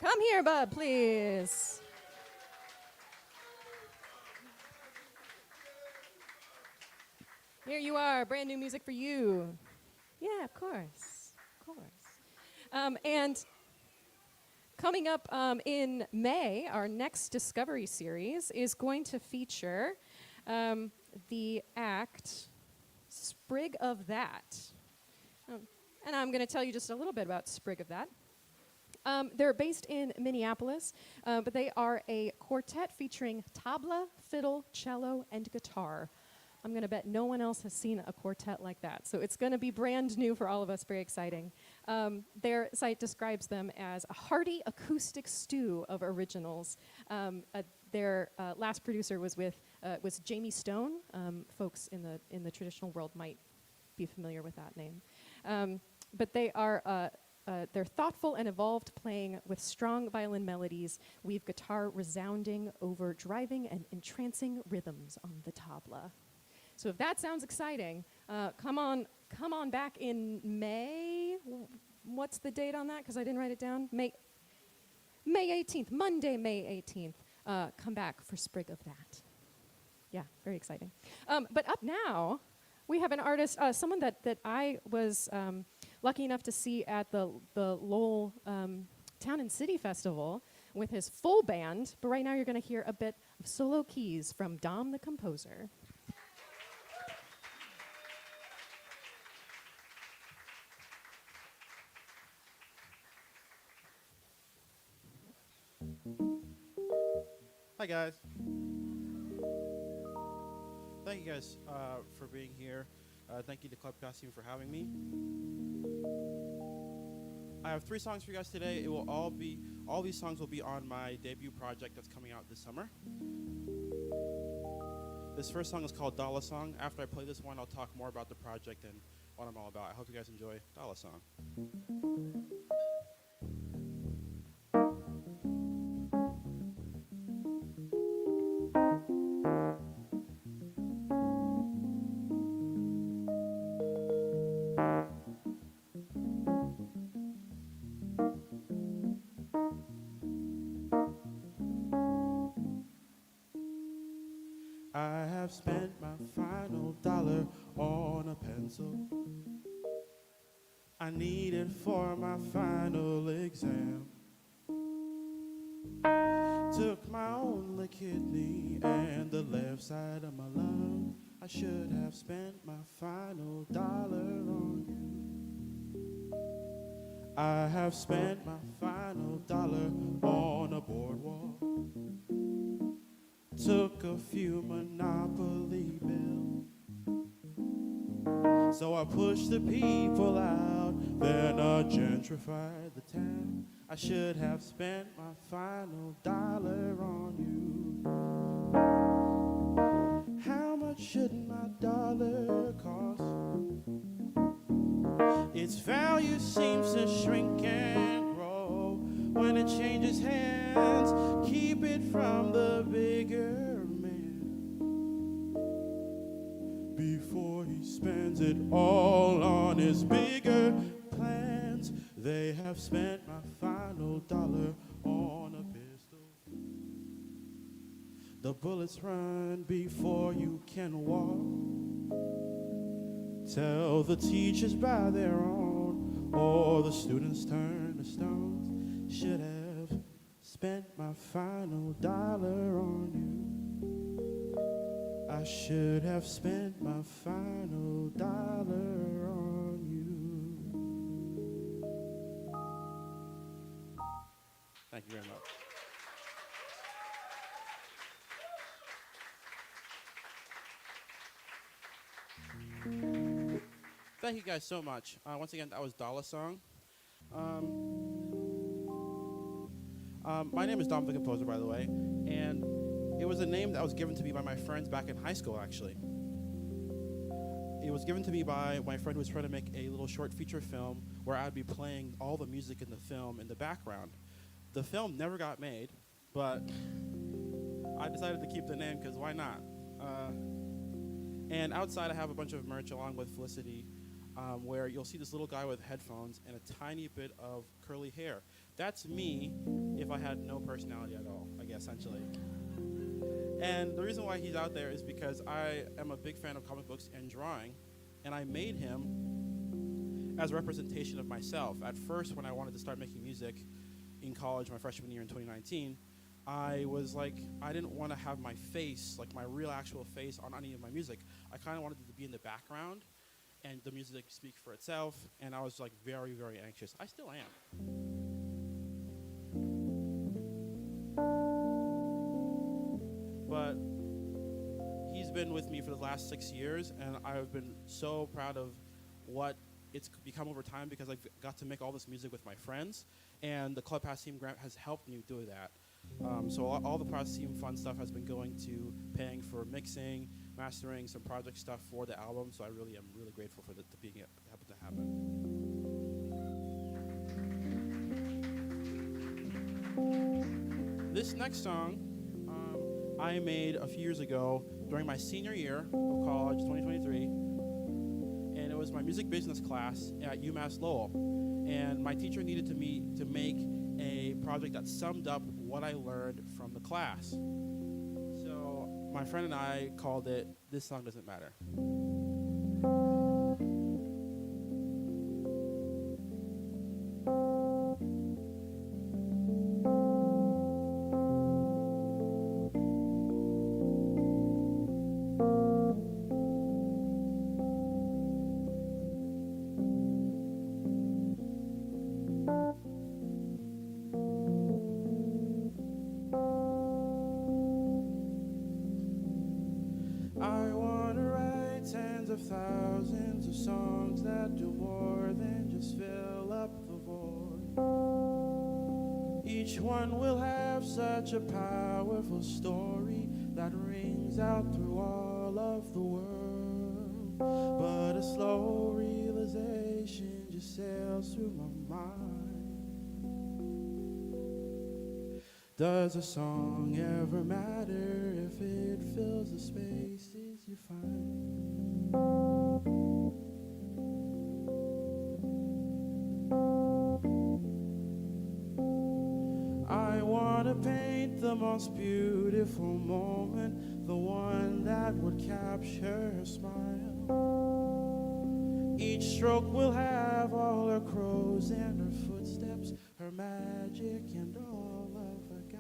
Come here, Bub, please. Here you are, brand new music for you. Yeah, of course, of course. And coming up in May, our next Discovery Series is going to feature the act Sprig of That. And I'm going to tell you just a little bit about Sprig of That. They're based in Minneapolis, but they are a quartet featuring tabla, fiddle, cello, and guitar. I'm going to bet no one else has seen a quartet like that. So it's going to be brand new for all of us, very exciting. Their site describes them as a hearty acoustic stew of originals. Their last producer was Jamie Stone. Folks in the traditional world might be familiar with that name. But they are they're thoughtful and evolved, playing with strong violin melodies, weave guitar resounding over driving and entrancing rhythms on the tabla. So if that sounds exciting, come on back in May. What's the date on that? Because I didn't write it down. May 18th, Monday, May 18th. Come back for Sprig of That. Yeah, very exciting. But up now, we have an artist, someone that I was lucky enough to see at the Lowell Town and City Festival with his full band. But right now you're going to hear a bit of solo keys from Dom the composer. Hi guys. Thank you guys for being here. Thank you to Club Costume for having me. I have 3 songs for you guys today. It will all these songs will be on my debut project that's coming out this summer. This first song is called Dollar Song. After I play this one, I'll talk more about the project and what I'm all about. I hope you guys enjoy Dollar Song. I have spent my final dollar on a pencil I need it for my final exam. Took my only kidney and the left side of my lung. I should have spent my final dollar on you. I have spent my final dollar on a boardwalk. Took a few Monopoly bills. So I pushed the people out, then I gentrified the town. I should have spent my final dollar on you. How much should my dollar cost? Its value seems to shrink and grow when it changes hands. Keep it from the bigger man before he spends it all on his bigger plans. They have spent my final dollar on a pistol. The bullets run before you can walk. Tell the teachers by their own, or the students turn to stones. Should have spent my final dollar on you. I should have spent my final dollar on you. Thank you very much. Thank you guys so much. Once again, that was Dollar Song. My name is Dom, the composer, by the way, and it was a name that was given to me by my friends back in high school, actually. It was given to me by my friend who was trying to make a little short feature film where I'd be playing all the music in the film in the background. The film never got made, but I decided to keep the name because why not? And outside I have a bunch of merch along with Felicity, where you'll see this little guy with headphones and a tiny bit of curly hair. That's me if I had no personality at all, I guess, essentially. And the reason why he's out there is because I am a big fan of comic books and drawing, and I made him as a representation of myself. At first, when I wanted to start making music in college, my freshman year in 2019, I was like, I didn't want to have my face, like my real actual face on any of my music. I kind of wanted it to be in the background and the music speak for itself, and I was like very, very anxious. I still am. But he's been with me for the last 6 years, and I've been so proud of what it's become over time because I got to make all this music with my friends, and the Club Pass Team grant has helped me do that. So all the Pass Team Fund stuff has been going to paying for mixing, mastering, some project stuff for the album, so I really am really grateful for that to being it happen to happen. This next song I made a few years ago during my senior year of college, 2023, and it was my music business class at UMass Lowell. And my teacher needed me to make a project that summed up what I learned from the class. So my friend and I called it "This Song Doesn't Matter." Thousands of songs that do more than just fill up the void. Each one will have such a powerful story that rings out through all of the world. but a slow realization just sails through my mind. Does a song ever matter if it fills the spaces you find? I want to paint the most beautiful moment, the one that would capture her smile. Each stroke will have all her crows and her footsteps, her magic and all of her guile.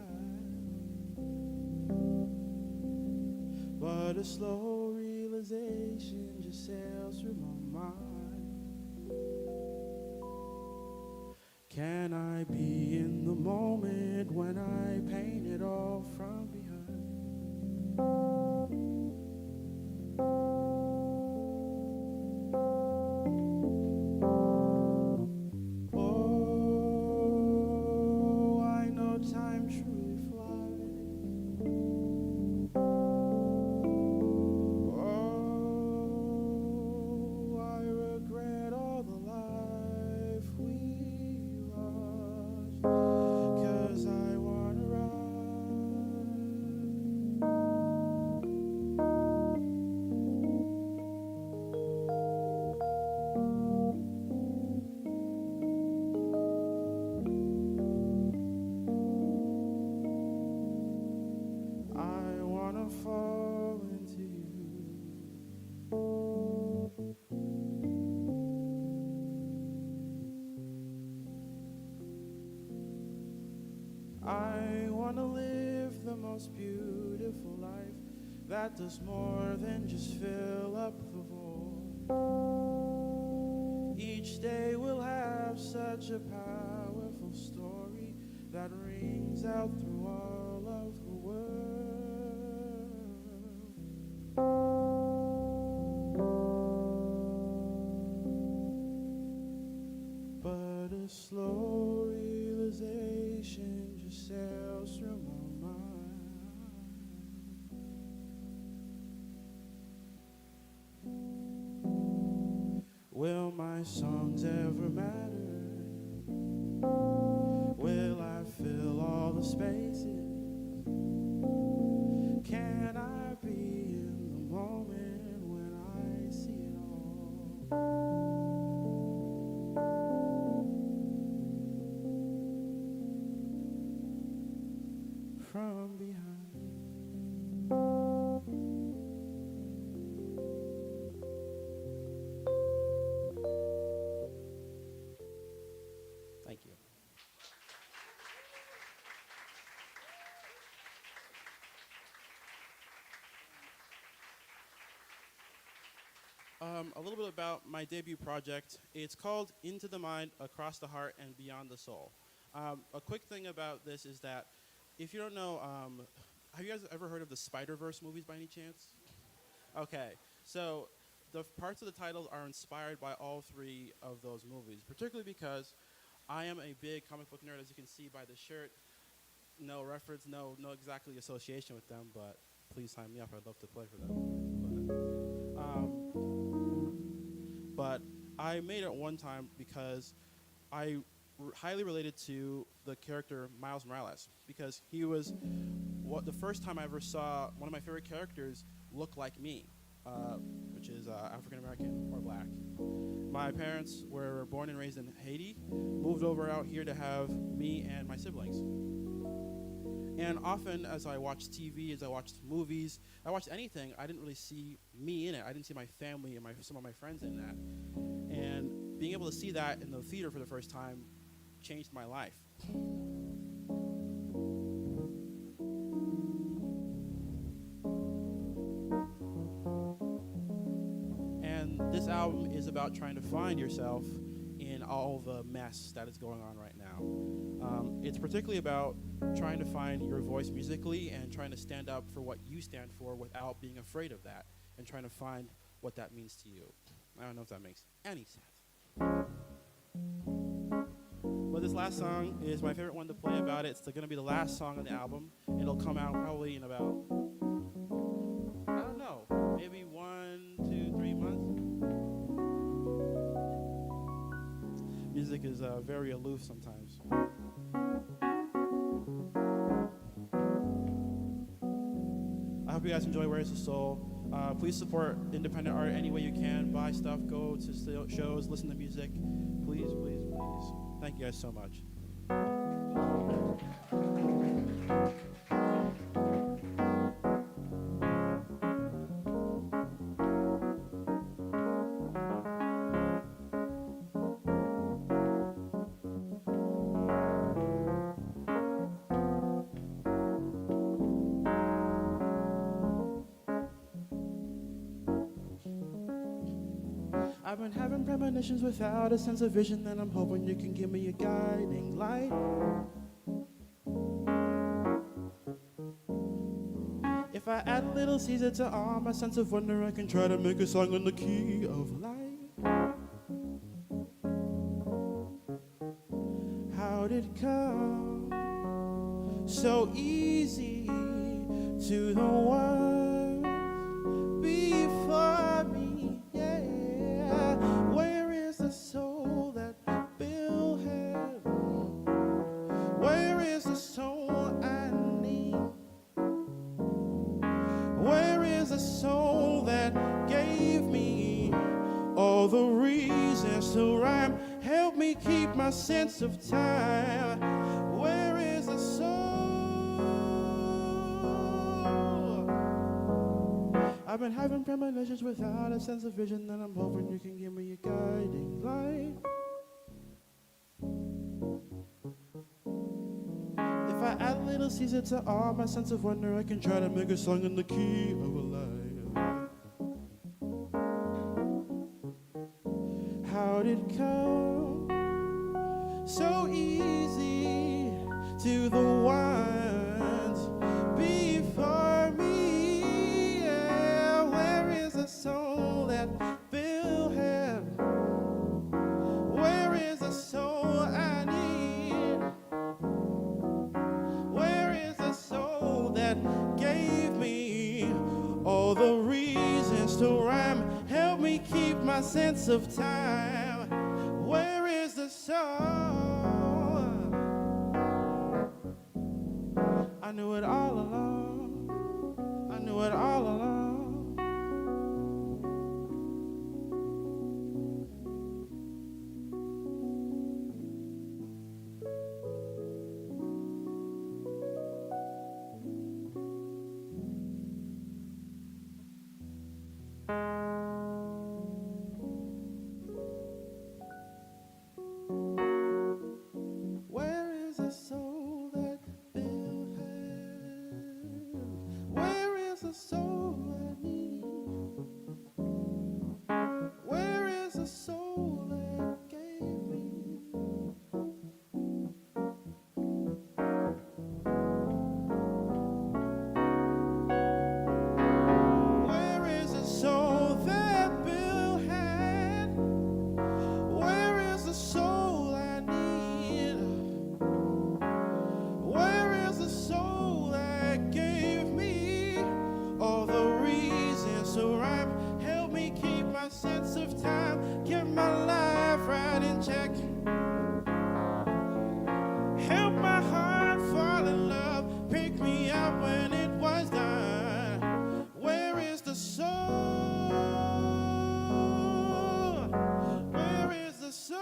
But a slow realization just sails through my mind. Can I be in the moment when I paint it all from behind? Oh, I know time truly flies. Oh, I regret all the life we lost, 'cause I wanna run. I wanna fall into you. I wanna live the most beautiful life that does more than just fill up the void. Each day will have such a powerful story that rings out through all of the world. But a slow realization just sails through my mind. Will my songs ever matter? Will I fill all the spaces? Can I be in the moment when I see it all? From behind. Thank you. A little bit about my debut project. It's called Into the Mind, Across the Heart, and Beyond the Soul. A quick thing about this is that if you don't know, have you guys ever heard of the Spider-Verse movies by any chance? Okay, so the parts of the titles are inspired by all three of those movies, particularly because I am a big comic book nerd, as you can see by the shirt. No reference, no exactly association with them, but please sign me up. I'd love to play for them. But I made it one time because I highly related to the character Miles Morales, because he was the first time I ever saw one of my favorite characters look like me, which is African American or black. My parents were born and raised in Haiti, moved over out here to have me and my siblings. And often as I watched TV, as I watched movies, I watched anything, I didn't really see me in it. I didn't see my family and some of my friends in that. And being able to see that in the theater for the first time changed my life. And this album is about trying to find yourself in all the mess that is going on right now. It's particularly about trying to find your voice musically and trying to stand up for what you stand for without being afraid of that, and trying to find what that means to you. I don't know if that makes any sense. But this last song is my favorite one to play about it. It's going to be the last song on the album. It'll come out probably in about, I don't know, maybe 1, 2, 3 months. music is very aloof sometimes. I hope you guys enjoy Where's the Soul. Please support independent art any way you can. Buy stuff, go to shows, listen to music. Please, please, please. Thank you guys so much. I've been having premonitions without a sense of vision, and I'm hoping you can give me a guiding light. If I add a little Caesar to all my sense of wonder, I can try to make a song in the key of light. How'd it come so easy to the one before me? Yeah, where is the soul that Bill had? Where is the soul I need? Where is the soul that gave me all the reasons to rhyme? Help me keep my sense of time. Where is the soul? I've been having premonitions without a sense of vision, and I'm hoping you can give me a guiding light. If I add a little Caesar to all my sense of wonder, I can try to make a song in the key of a light. How'd it come so easy to the ones before me? Yeah, where is the soul that Bill had? Where is the soul I need? Where is the soul that gave me all the reasons to rhyme? Help me keep my sense of time. Where is the soul? I knew it all along. I knew it all along. Where is the soul that Bill had? Where is the soul I need? Where is the soul that gave me? Where is the soul that Bill had? Where is the soul I need? Where is the soul that gave me all the reasons to rhyme? Help me keep my sense of time, get my life right in check. Help my heart fall in love, pick me up when it was done. Where is the soul? Where is the soul?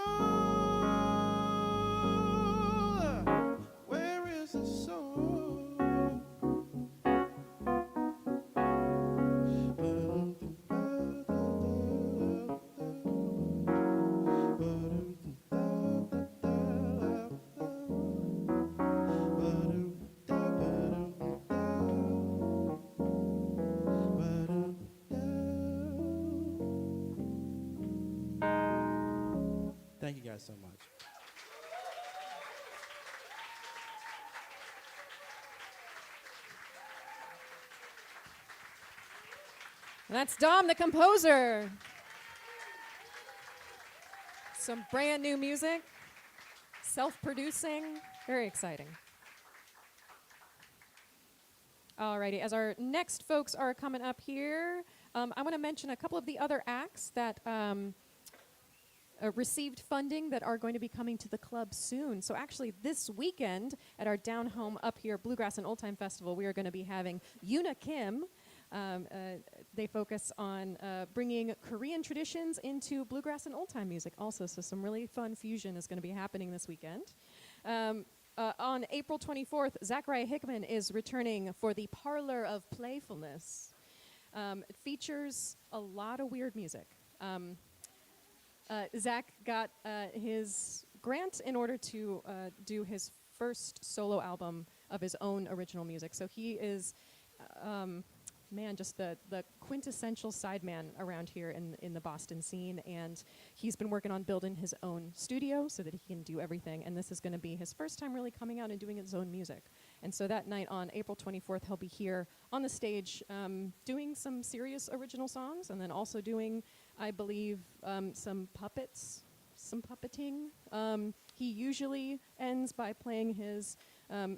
Where is the soul? Thank you guys so much. And that's Dom, the composer. Some brand new music, self-producing, very exciting. Alrighty, as our next folks are coming up here, I want to mention a couple of the other acts that received funding that are going to be coming to the club soon. So actually this weekend at our Down Home Up Here Bluegrass and Old Time Festival, we are going to be having Yuna Kim. They focus on bringing Korean traditions into bluegrass and old time music also. So some really fun fusion is going to be happening this weekend. On April 24th, Zachariah Hickman is returning for the Parlor of Playfulness. It features a lot of weird music. Zach got his grant in order to do his first solo album of his own original music. So he is, just the quintessential sideman around here in the Boston scene. And he's been working on building his own studio so that he can do everything. And this is going to be his first time really coming out and doing his own music. And so that night on April 24th, he'll be here on the stage doing some serious original songs and then also doing, I believe, some puppets, some puppeting. He usually ends by playing his,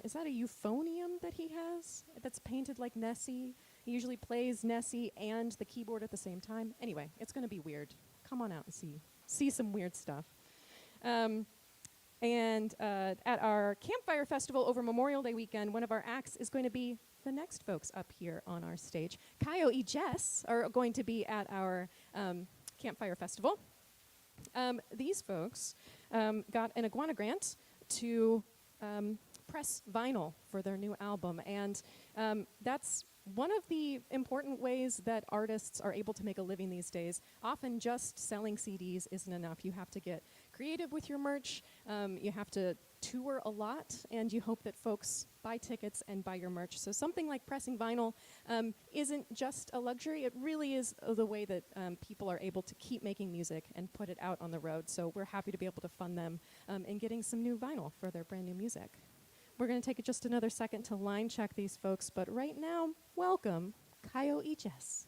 is that a euphonium that he has that's painted like Nessie? He usually plays Nessie and the keyboard at the same time. Anyway, it's going to be weird. Come on out and see some weird stuff. And at our Campfire Festival over Memorial Day weekend, one of our acts is going to be the next folks up here on our stage. Kaio and Jess are going to be at our Campfire Festival. These folks got an Iguana grant to press vinyl for their new album, and that's one of the important ways that artists are able to make a living these days. Often just selling CDs isn't enough. You have to get creative with your merch, you have to tour a lot, and you hope that folks buy tickets and buy your merch. So something like pressing vinyl isn't just a luxury, it really is the way that people are able to keep making music and put it out on the road. So we're happy to be able to fund them in getting some new vinyl for their brand new music. We're going to take just another second to line check these folks, but right now, welcome, Kaio and Jess.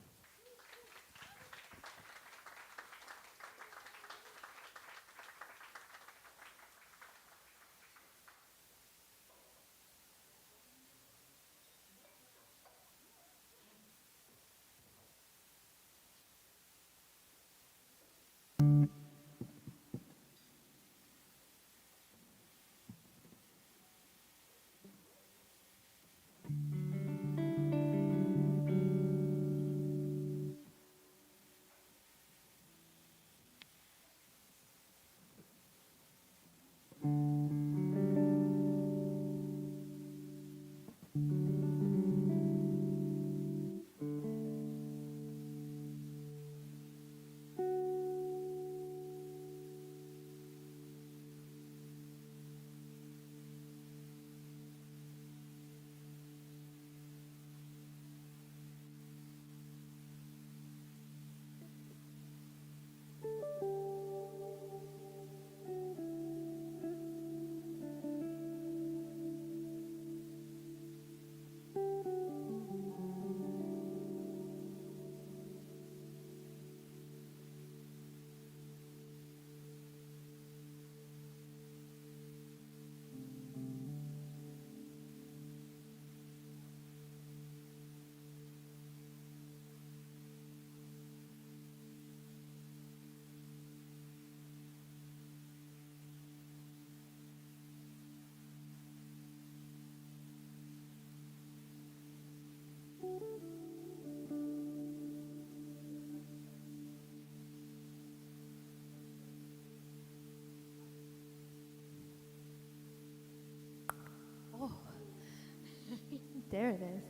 There it is.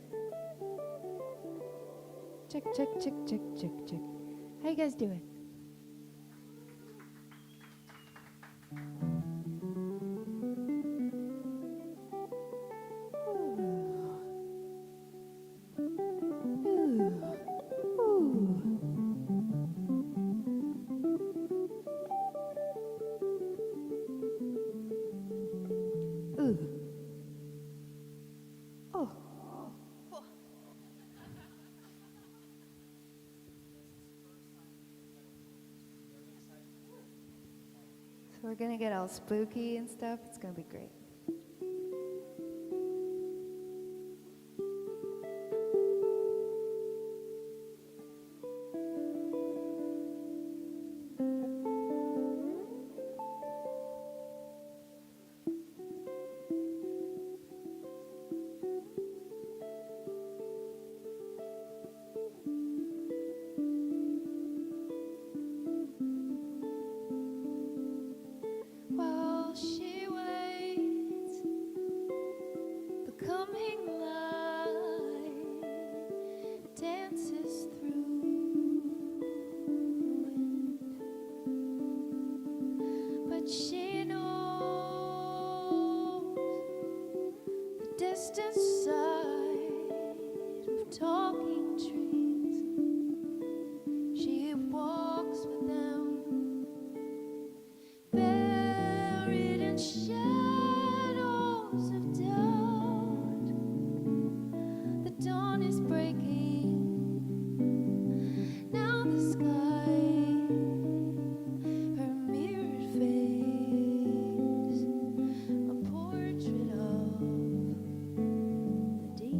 Check, check, check, check, check, check. How you guys doing? So we're gonna get all spooky and stuff. It's gonna be great. While she waits, the coming light dances through the wind, but she knows the distant side of talking trees. She walks with them, buried in shadows of doubt. The dawn is breaking. Now the sky, her mirrored face, a portrait of the deep.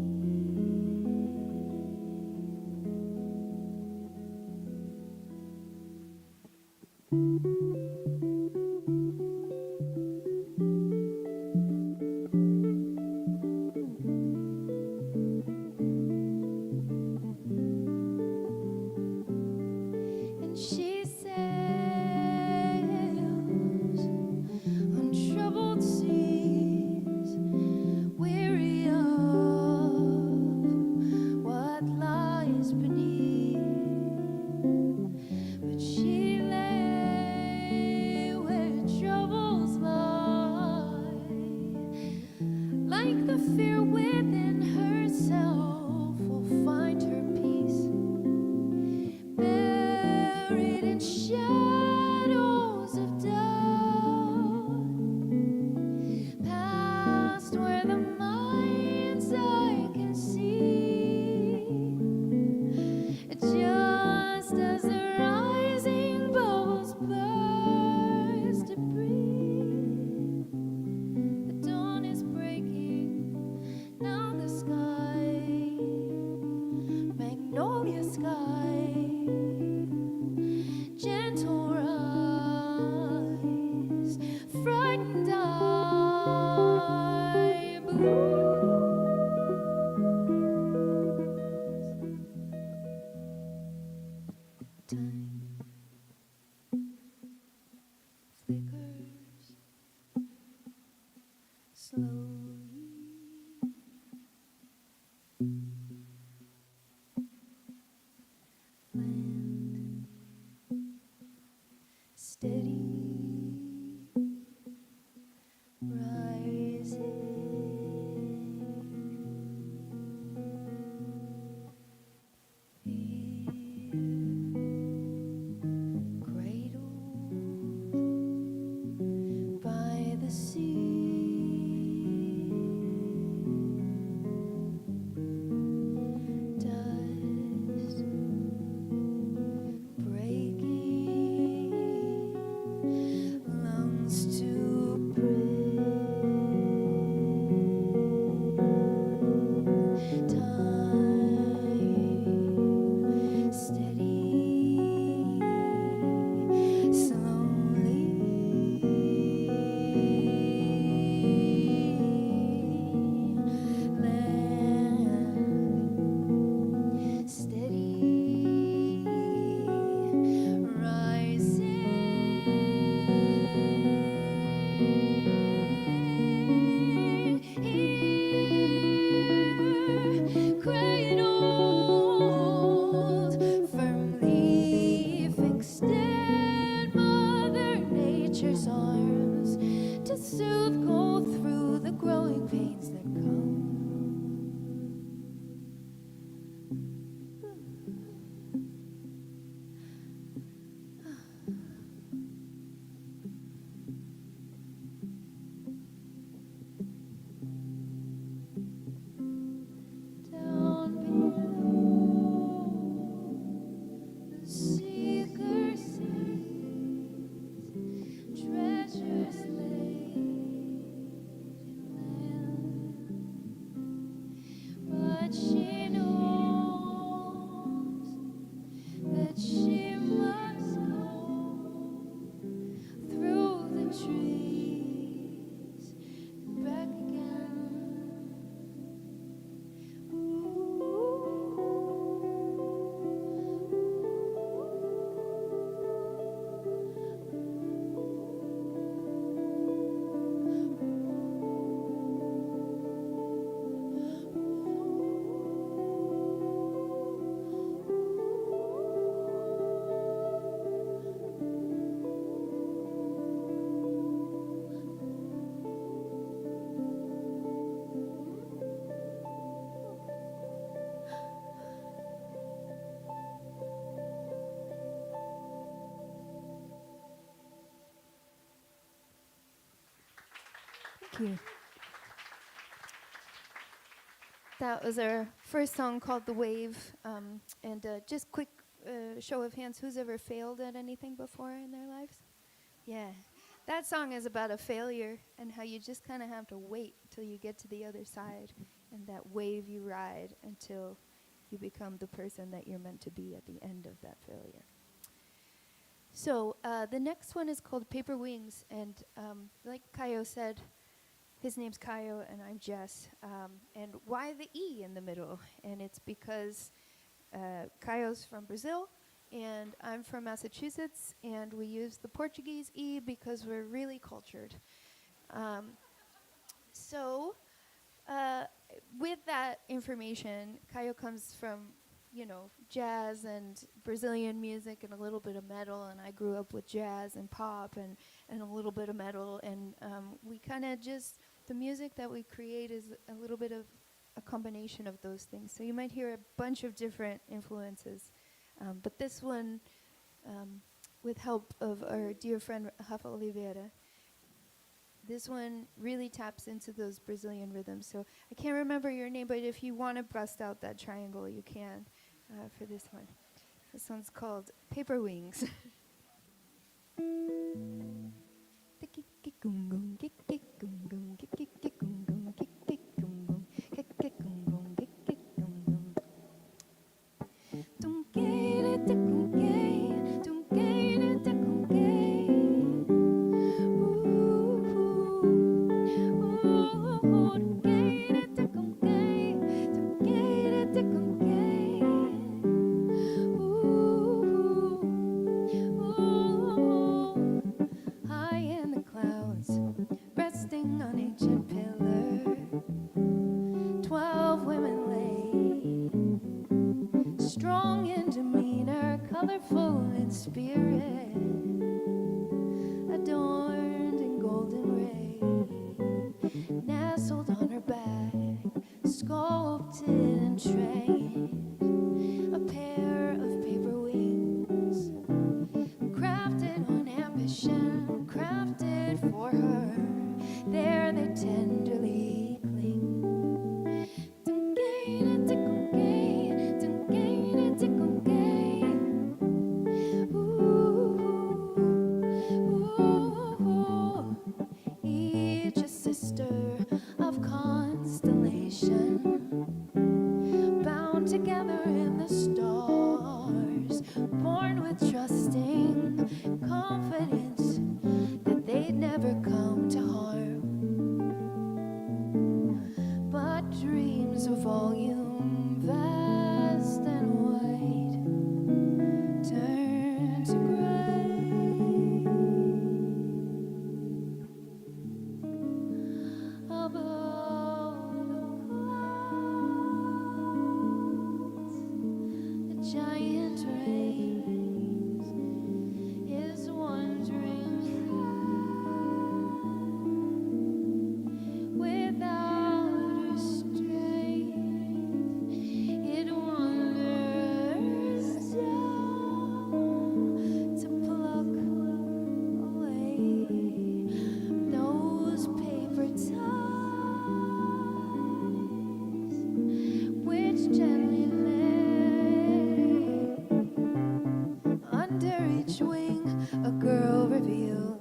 And she sails on troubled seas, weary of what lies beneath. But she lay where troubles lie, like the fear within herself will find her peace. Buried in shadows of doubt, past where the mind's eye can see, just as the rising bubbles burst to breathe. The dawn is breaking, now the sky, magnolia sky, gentle rise, frightened eye, blues. Time flickers slowly. Land steady, rising. Here, cradled by the sea, dust breaking, lungs to breathe. Time steady, slowly. Land steady, rising. Here, cradled, firmly fixed in Mother Nature's arms, to soothe, go through the growing pains that come. Down below, the seeker sees treasures laid in land. Thank you. That was our first song called The Wave. And just quick show of hands, who's ever failed at anything before in their lives? Yeah. That song is about a failure and how you just kind of have to wait till you get to the other side, and that wave you ride until you become the person that you're meant to be at the end of that failure. So the next one is called Paper Wings, and like Kayo said, his name's Kayo and I'm Jess. And why the E in the middle? And it's because Kayo's from Brazil and I'm from Massachusetts, and we use the Portuguese E because we're really cultured. So with that information, Kayo comes from, you know, jazz and Brazilian music and a little bit of metal, and I grew up with jazz and pop and a little bit of metal, and we kind of just, the music that we create is a little bit of a combination of those things. So you might hear a bunch of different influences, but this one, with help of our dear friend Rafa Oliveira, this one really taps into those Brazilian rhythms. So I can't remember your name, but if you want to bust out that triangle, you can for this one. This one's called Paper Wings. High in the clouds, resting on ancient pillar, 12 women lay, strong in demeanor, colorful in spirit, adorned in golden ray, nestled on her back, sculpted and trained, a pair of paper wings, crafted on ambition, crafted for her, there they tenderly cling. Each a sister of constellation, bound together in the stars, born with trusting confidence that they'd never come to harm. But dreams of volume vast and wide turn to gray. Above the clouds, the giant race is wandering without restraint. It wanders down to pluck away those paper ties which gently lay under each wing, a girl revealed.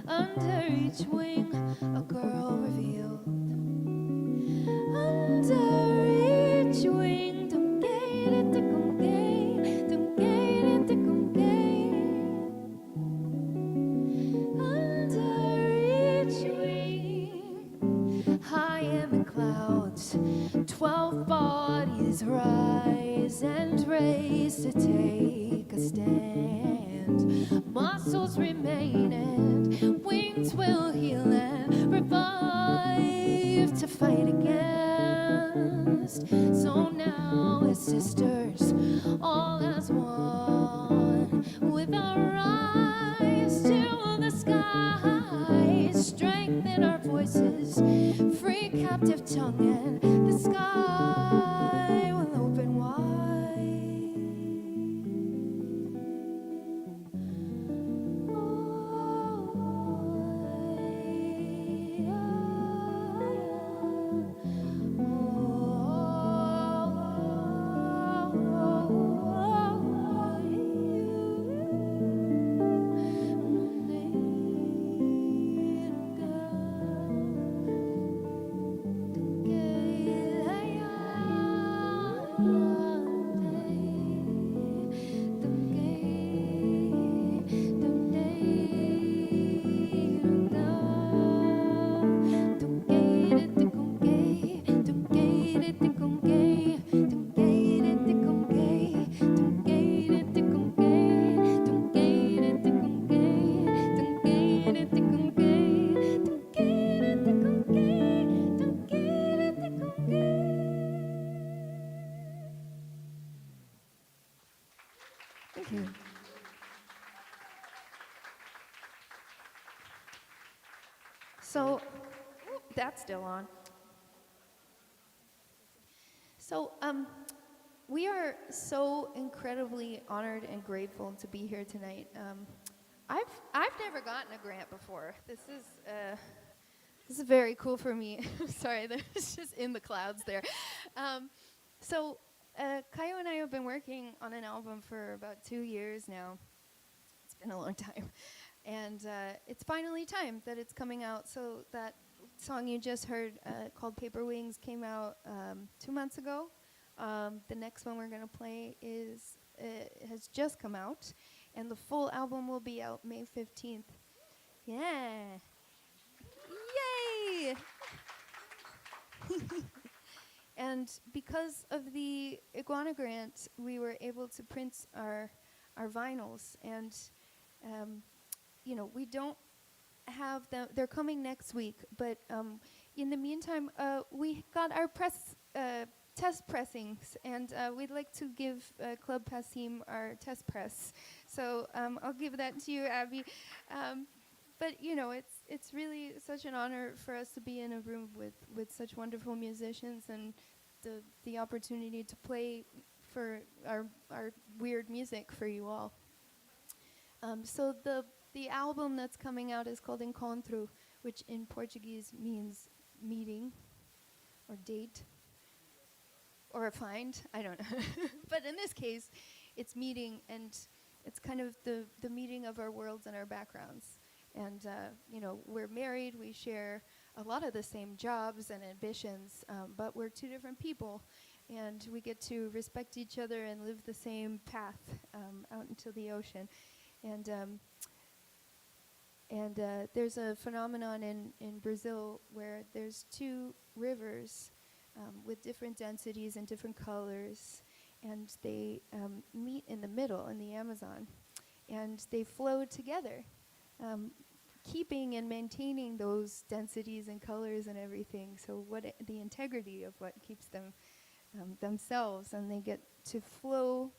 Under each wing, a girl revealed. Under each wing, don't get it, don't get it, don't get it. Under each wing, high in the clouds, 12 bodies rise and race to take a stand. Muscles remain and wings will heal and revive to fight against. So now as sisters, all as one, with our eyes to the sky, strengthen our voices, free captive tongue, and the sky will open wide. So, that's still on. So, we are so incredibly honored and grateful to be here tonight. I've never gotten a grant before. This is very cool for me. Sorry, there's just in the clouds there. So, Kaio and I have been working on an album for about 2 years now. It's been a long time. And it's finally time that it's coming out. So that song you just heard called Paper Wings came out 2 months ago. The next one we're going to play has just come out. And the full album will be out May 15th. Yeah. Yay! And because of the Iguana grant, we were able to print our vinyls. And, we don't have them. They're coming next week. But in the meantime, we got our test pressings. And we'd like to give Club Passim our test press. So I'll give that to you, Abby. But it's really such an honor for us to be in a room with such wonderful musicians and the opportunity to play for our weird music for you all. So the album that's coming out is called Encontro, which in Portuguese means meeting or date or find. I don't know. But in this case, it's meeting, and it's kind of the meeting of our worlds and our backgrounds. And, we're married, we share a lot of the same jobs and ambitions, but we're two different people. And we get to respect each other and live the same path out into the ocean. And there's a phenomenon in Brazil where there's two rivers with different densities and different colors. And they meet in the middle in the Amazon. And they flow together. Keeping and maintaining those densities and colors and everything. So the integrity of what keeps them themselves, and they get to flow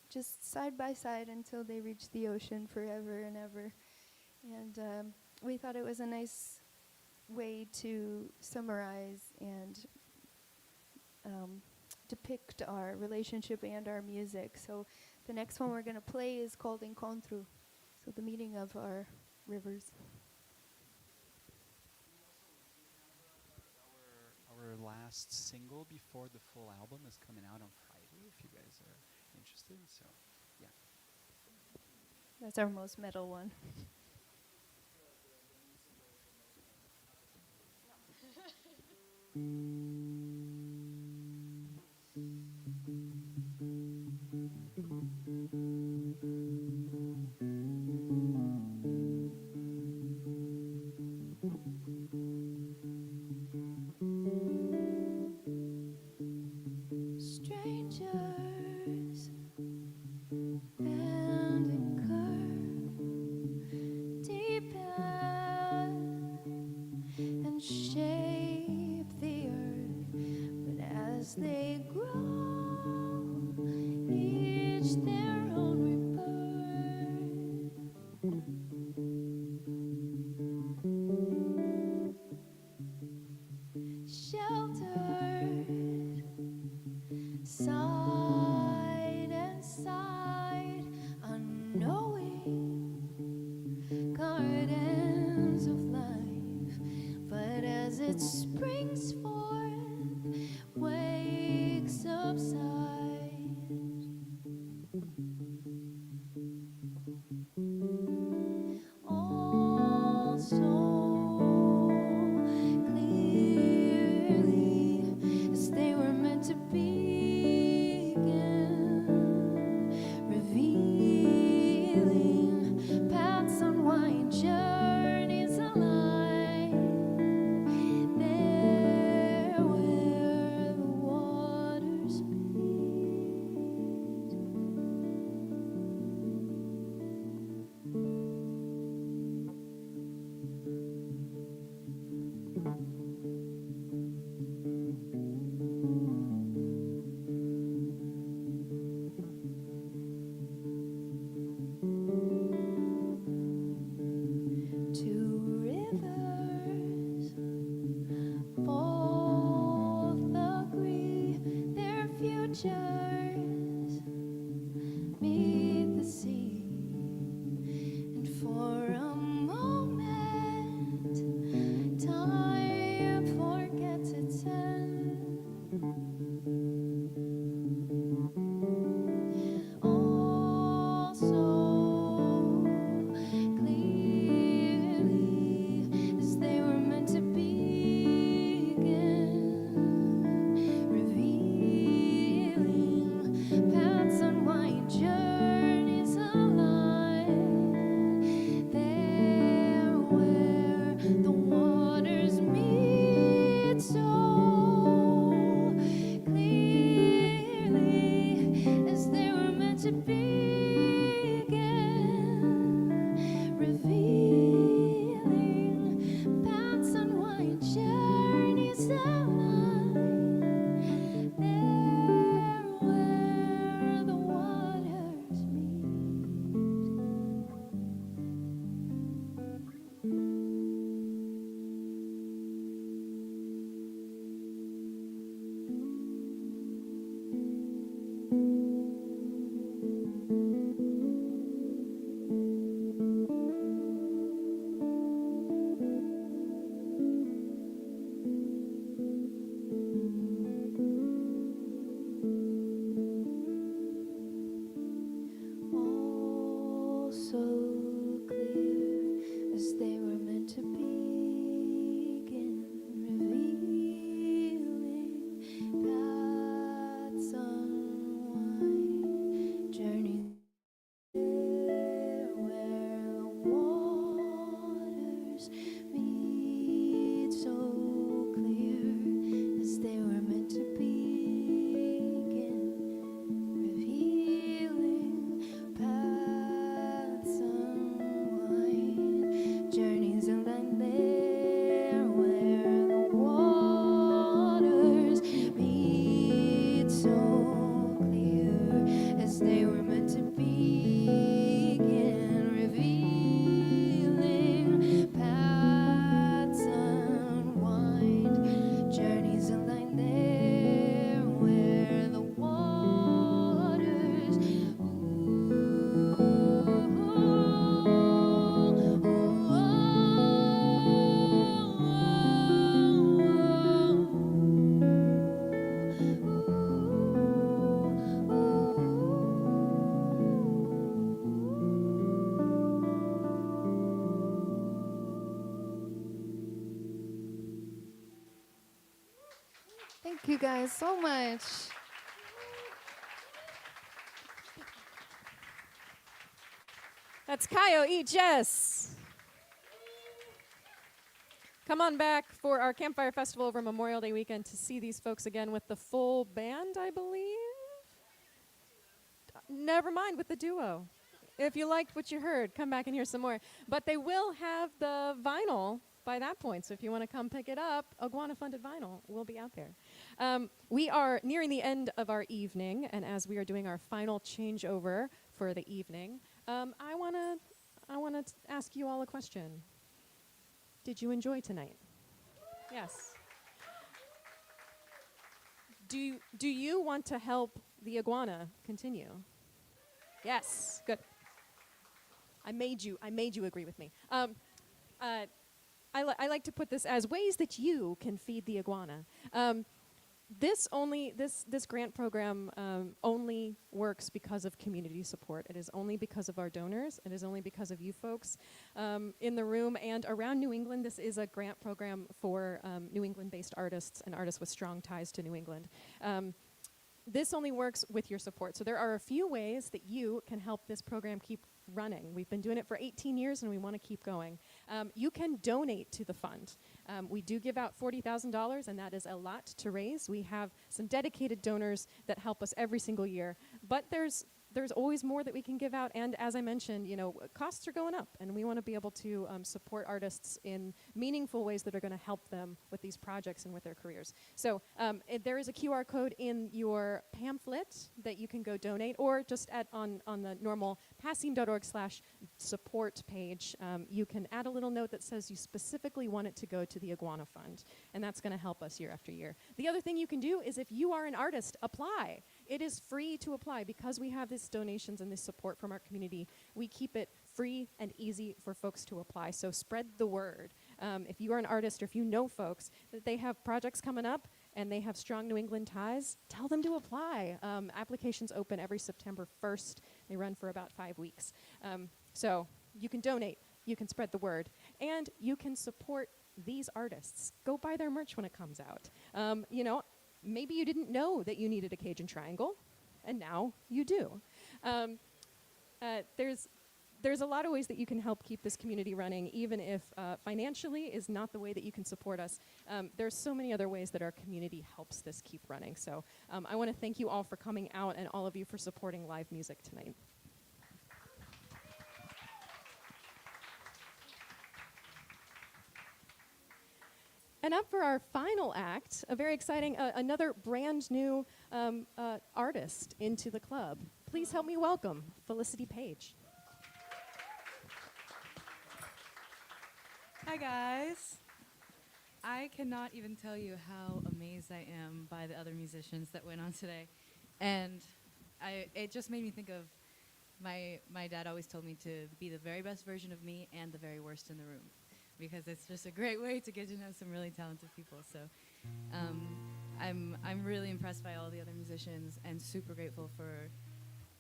just side by side until they reach the ocean forever and ever. And we thought it was a nice way to summarize and depict our relationship and our music. So the next one we're going to play is called Encontro, so the meeting of our rivers. Our last single before the full album is coming out on Friday, if you guys are interested. So, yeah. That's our most metal one. Strangers and incur deep and shape the earth, but as they grow, each their own rebirth. Sheltered side and side, unknowing gardens of life, but as it springs forth, wakes upside. All so clearly as they were meant to be again, revealing you guys so much. That's Kayo E. Jess. Come on back for our Campfire Festival over Memorial Day weekend to see these folks again with the full band, I believe. Never mind with the duo. If you liked what you heard, come back and hear some more. But they will have the vinyl by that point, so if you want to come pick it up, Iguana-funded vinyl will be out there. We are nearing the end of our evening, and as we are doing our final changeover for the evening, I want to ask you all a question. Did you enjoy tonight? Yes. Do you want to help the Iguana continue? Yes. Good. I made you agree with me. I like to put this as ways that you can feed the Iguana. This grant program only works because of community support. It is only because of our donors. It is only because of you folks in the room and around New England. This is a grant program for New England-based artists and artists with strong ties to New England. This only works with your support. So there are a few ways that you can help this program keep running. We've been doing it for 18 years and we want to keep going. You can donate to the fund. We do give out $40,000 and that is a lot to raise. We have some dedicated donors that help us every single year, but there's always more that we can give out, and as I mentioned, costs are going up, and we want to be able to support artists in meaningful ways that are going to help them with these projects and with their careers. So there is a QR code in your pamphlet that you can go donate, or just on the normal passim.org/support page, you can add a little note that says you specifically want it to go to the Iguana Fund, and that's going to help us year after year. The other thing you can do is, if you are an artist, apply. It is free to apply. Because we have these donations and this support from our community, we keep it free and easy for folks to apply. So spread the word. If you are an artist or if you know folks that they have projects coming up and they have strong New England ties, tell them to apply. Applications open every September 1st. They run for about 5 weeks. So you can donate, you can spread the word, and you can support these artists. Go buy their merch when it comes out. Maybe you didn't know that you needed a Cajun triangle, and now you do. There's a lot of ways that you can help keep this community running, even if financially is not the way that you can support us. There's so many other ways that our community helps this keep running. So I want to thank you all for coming out and all of you for supporting live music tonight. And up for our final act, a very exciting, another brand new artist into the club. Please help me welcome Felicity Page. Hi guys. I cannot even tell you how amazed I am by the other musicians that went on today. And it just made me think of my dad always told me to be the very best version of me and the very worst in the room, because it's just a great way to get to know some really talented people. So I'm really impressed by all the other musicians and super grateful for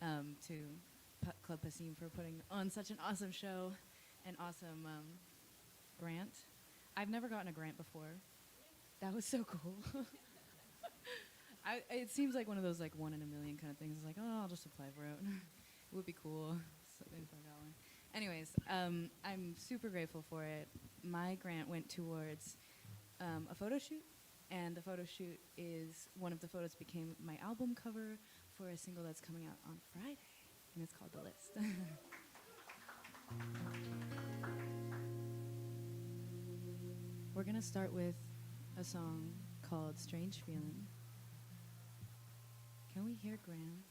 to Club Passim for putting on such an awesome show and awesome grant. I've never gotten a grant before. That was so cool. It seems like one of those like 1 in a million kind of things. It's like, oh, I'll just apply for it. It would be cool so if I got one. Anyways, I'm super grateful for it. My grant went towards a photo shoot, and the photo shoot is one of the photos became my album cover for a single that's coming out on Friday, and it's called The List. We're gonna start with a song called Strange Feeling. Can we hear Graham?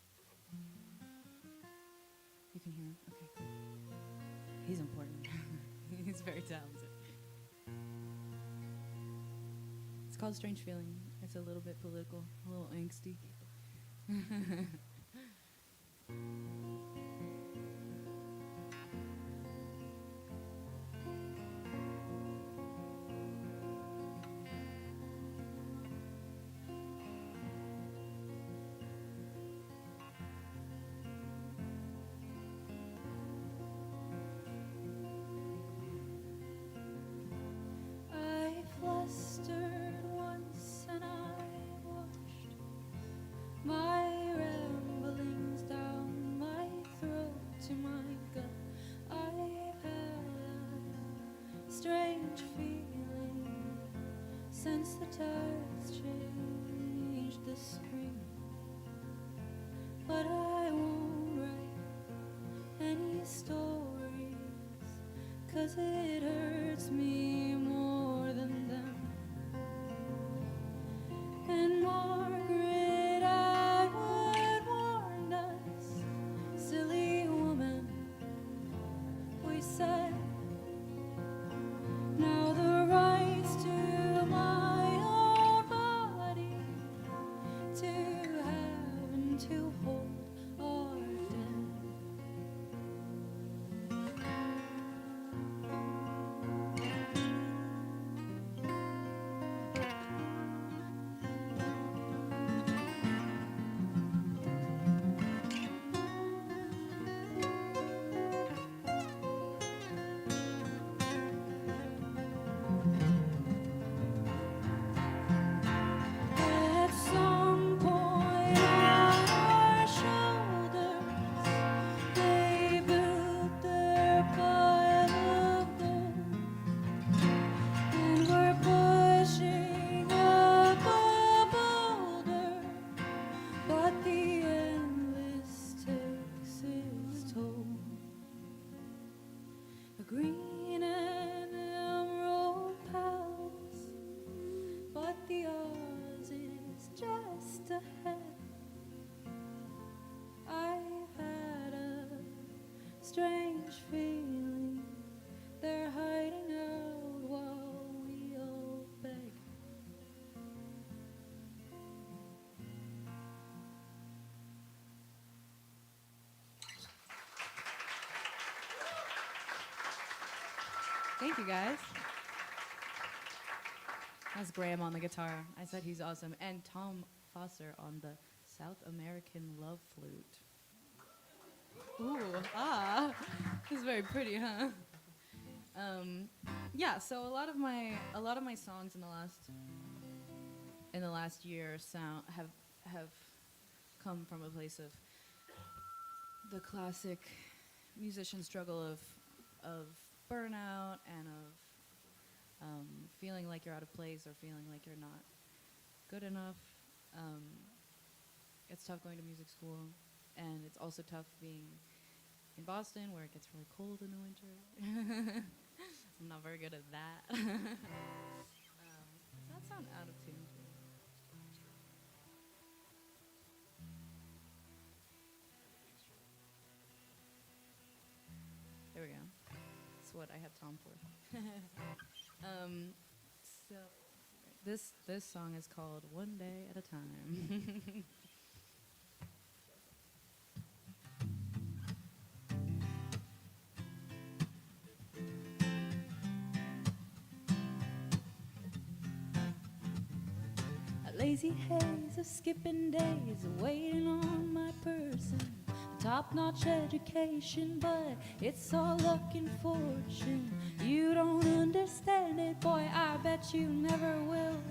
You can hear him? Okay, cool. He's important. He's very talented. It's called Strange Feeling. It's a little bit political, a little angsty. I flustered once and I was strange feeling since the tides changed the screen. But I won't write any stories, 'cause it hurts me more than them. And Margaret Atwood warned us, silly woman, we said, now the rights to my own body, to have and to hold, are dead. At some point on our shoulders, they built their pile of gold, and we're pushing up a boulder, but the endless takes its toll. A green and emerald palace, but the Oz is just ahead. I've had a strange feeling they're hiding out while we all beg. Thank you, guys. That's Graham on the guitar. I said he's awesome. And Tom Foster on the South American love flute. Ooh, this is very pretty, huh? Yeah. So a lot of my songs in the last year have come from a place of the classic musician struggle of burnout and of feeling like you're out of place or feeling like you're not good enough. It's tough going to music school, and it's also tough being in Boston where it gets really cold in the winter. I'm not very good at that. Does that sound out of tune? There we go. That's what I had Tom for. So this song is called One Day at a Time. A lazy haze of skipping days, waiting on my person. A top-notch education, but it's all luck and fortune. You don't understand it, boy, I bet you never will.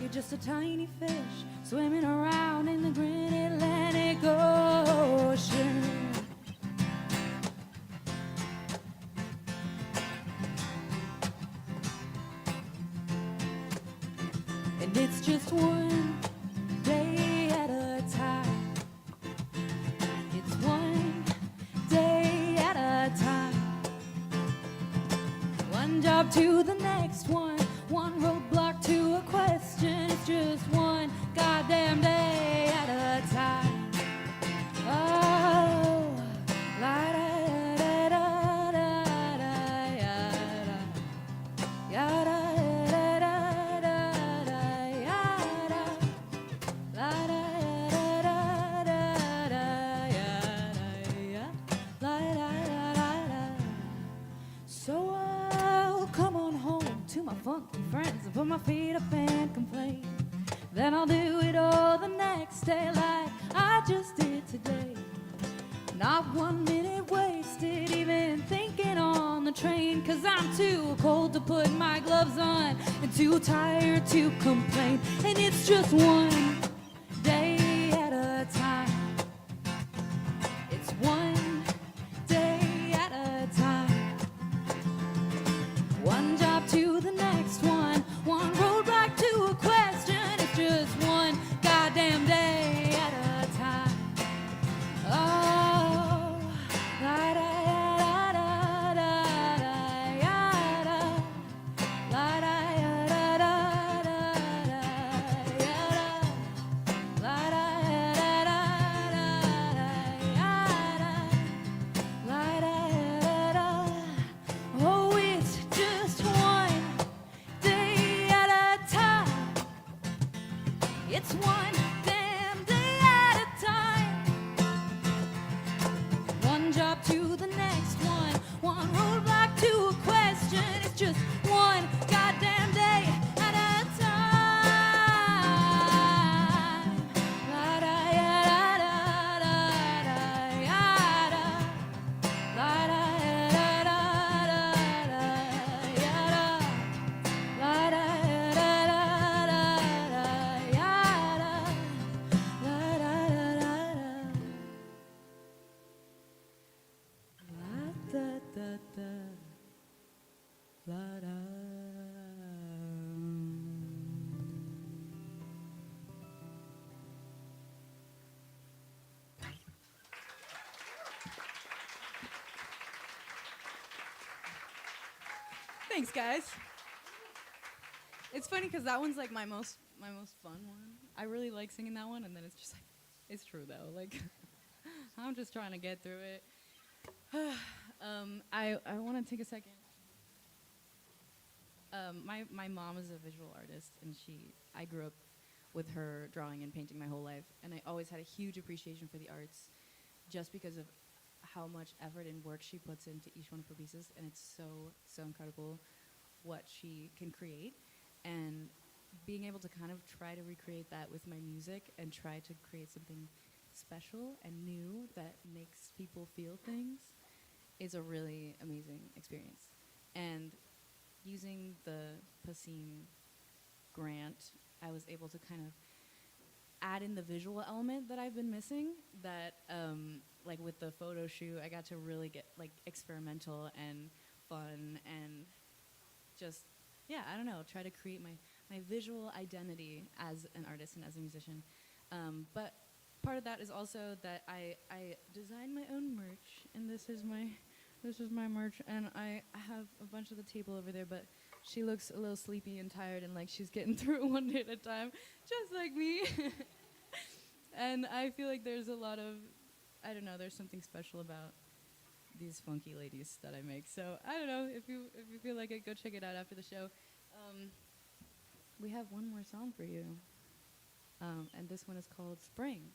You're just a tiny fish swimming around in the green Atlantic Ocean. And it's just one day at a time. It's one day at a time. One job to the next one roadblock to a question. It's just one goddamn day at a time. Oh, la da da da da da ya da da da da da ya da la da da da da da ya la da da da. So I'll come on home to my funky friends and put my feet up and complain. Then I'll do it all the next day like I just did today. Not 1 minute wasted even thinking on the train, 'cause I'm too cold to put my gloves on and too tired to complain. And it's just one day at a time. It's one day at a time. One job to la da. Thanks, guys. It's funny because that one's like my most fun one. I really like singing that one, and then it's just like, it's true though. Like, I'm just trying to get through it. I want to take a second. My mom is a visual artist, and I grew up with her drawing and painting my whole life, and I always had a huge appreciation for the arts, just because of how much effort and work she puts into each one of her pieces, and it's so incredible what she can create, and being able to kind of try to recreate that with my music and try to create something special and new that makes people feel things is a really amazing experience. And using the PASIM grant, I was able to kind of add in the visual element that I've been missing, that like with the photo shoot, I got to really get like experimental and fun and just, yeah, I don't know, try to create my visual identity as an artist and as a musician. But part of that is also that I design my own merch, and this is my merch, and I have a bunch of the table over there, but she looks a little sleepy and tired and like she's getting through it one day at a time, just like me. And I feel like there's a lot of, I don't know, there's something special about these funky ladies that I make. So I don't know, if you feel like it, go check it out after the show. We have one more song for you, and this one is called Spring.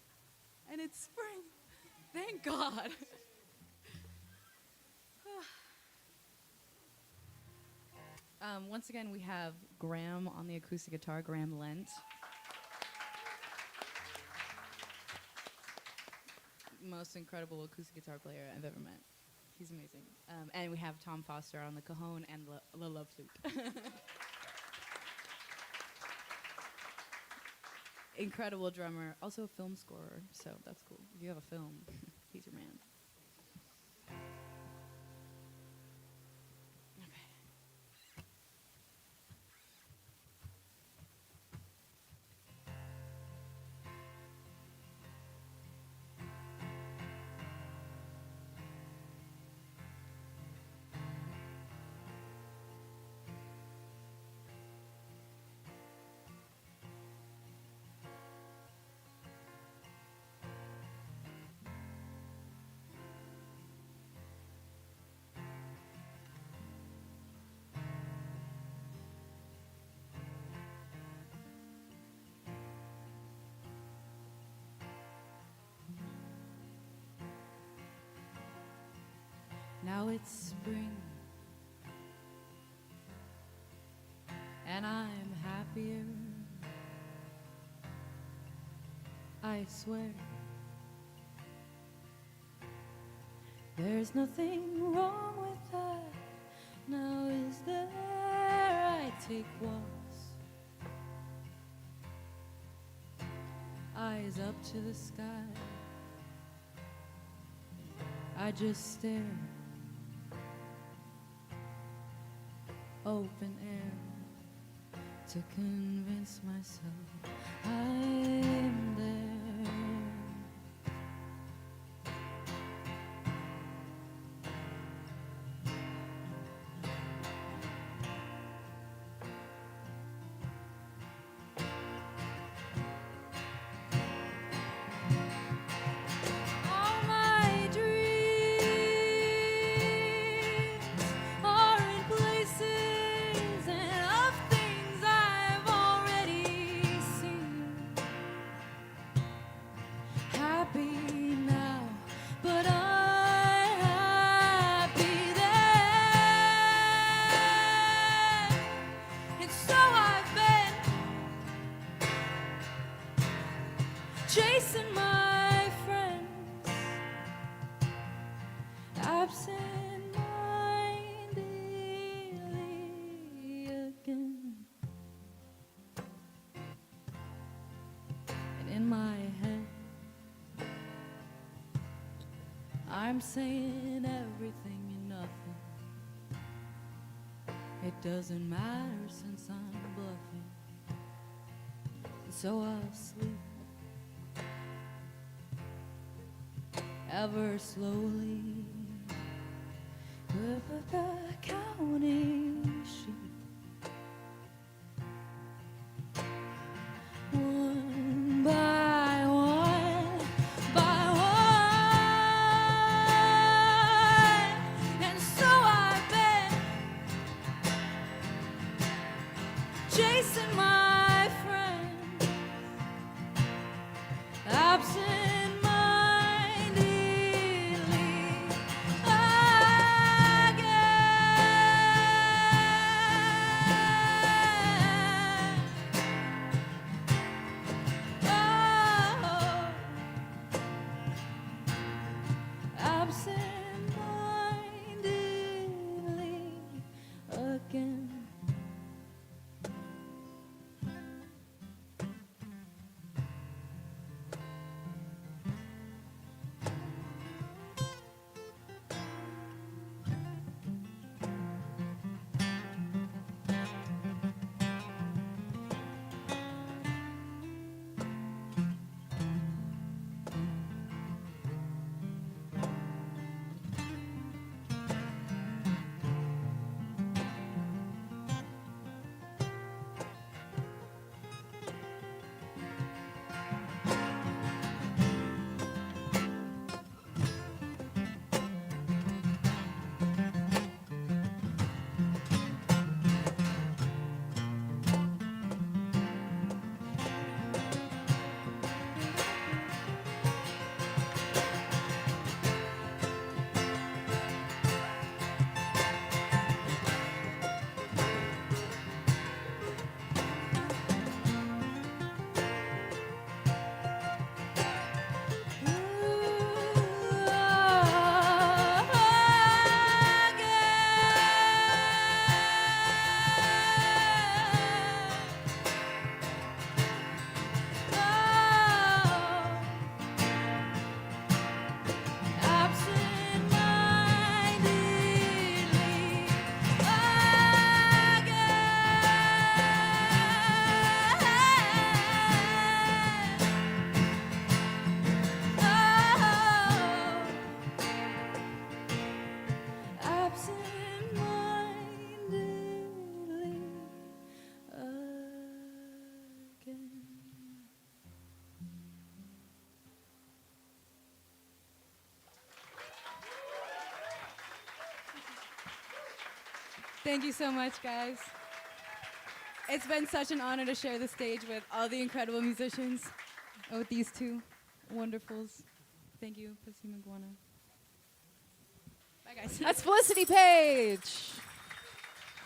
And it's spring. Thank God. Once again, we have Graham on the acoustic guitar, Graham Lent. Most incredible acoustic guitar player I've ever met. He's amazing. And we have Tom Foster on the cajon and the love flute. Incredible drummer, also a film scorer, so that's cool. If you have a film, he's your man. Now it's spring, and I'm happier, I swear. There's nothing wrong with that, now is there? I take walks, eyes up to the sky, I just stare. Open air to convince myself I'm there. All my dreams are in places and of things I've already seen. Happy now, but I'm happy then. And so I've been chasing my friends, absent-mindedly again. And in my head, I'm saying everything and nothing. It doesn't matter since I'm bluffing. So I'll sleep ever slowly. Counting sheep, one by one, and so I've been chasing my friends, absent-mindedly again. Oh, absent-mindedly again. Thank you so much, guys. It's been such an honor to share the stage with all the incredible musicians and with these two wonderfuls. Thank you, Passim Iguana. Bye, guys. That's Felicity Page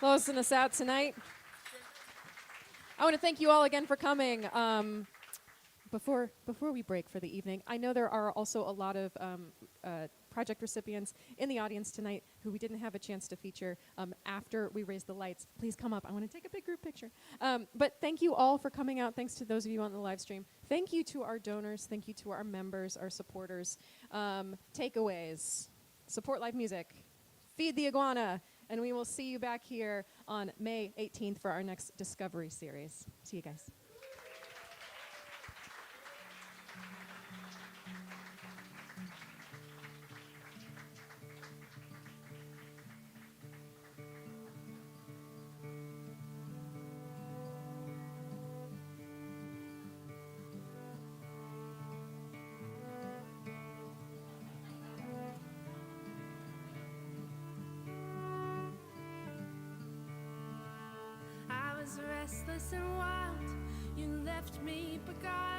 closing us out tonight. I want to thank you all again for coming. Before we break for the evening, I know there are also a lot of project recipients in the audience tonight who we didn't have a chance to feature after we raise the lights. Please come up. I want to take a big group picture. But thank you all for coming out. Thanks to those of you on the live stream. Thank you to our donors. Thank you to our members, our supporters. Takeaways. Support live music. Feed the iguana. And we will see you back here on May 18th for our next Discovery series. See you guys. Restless and wild, you left me beguiled.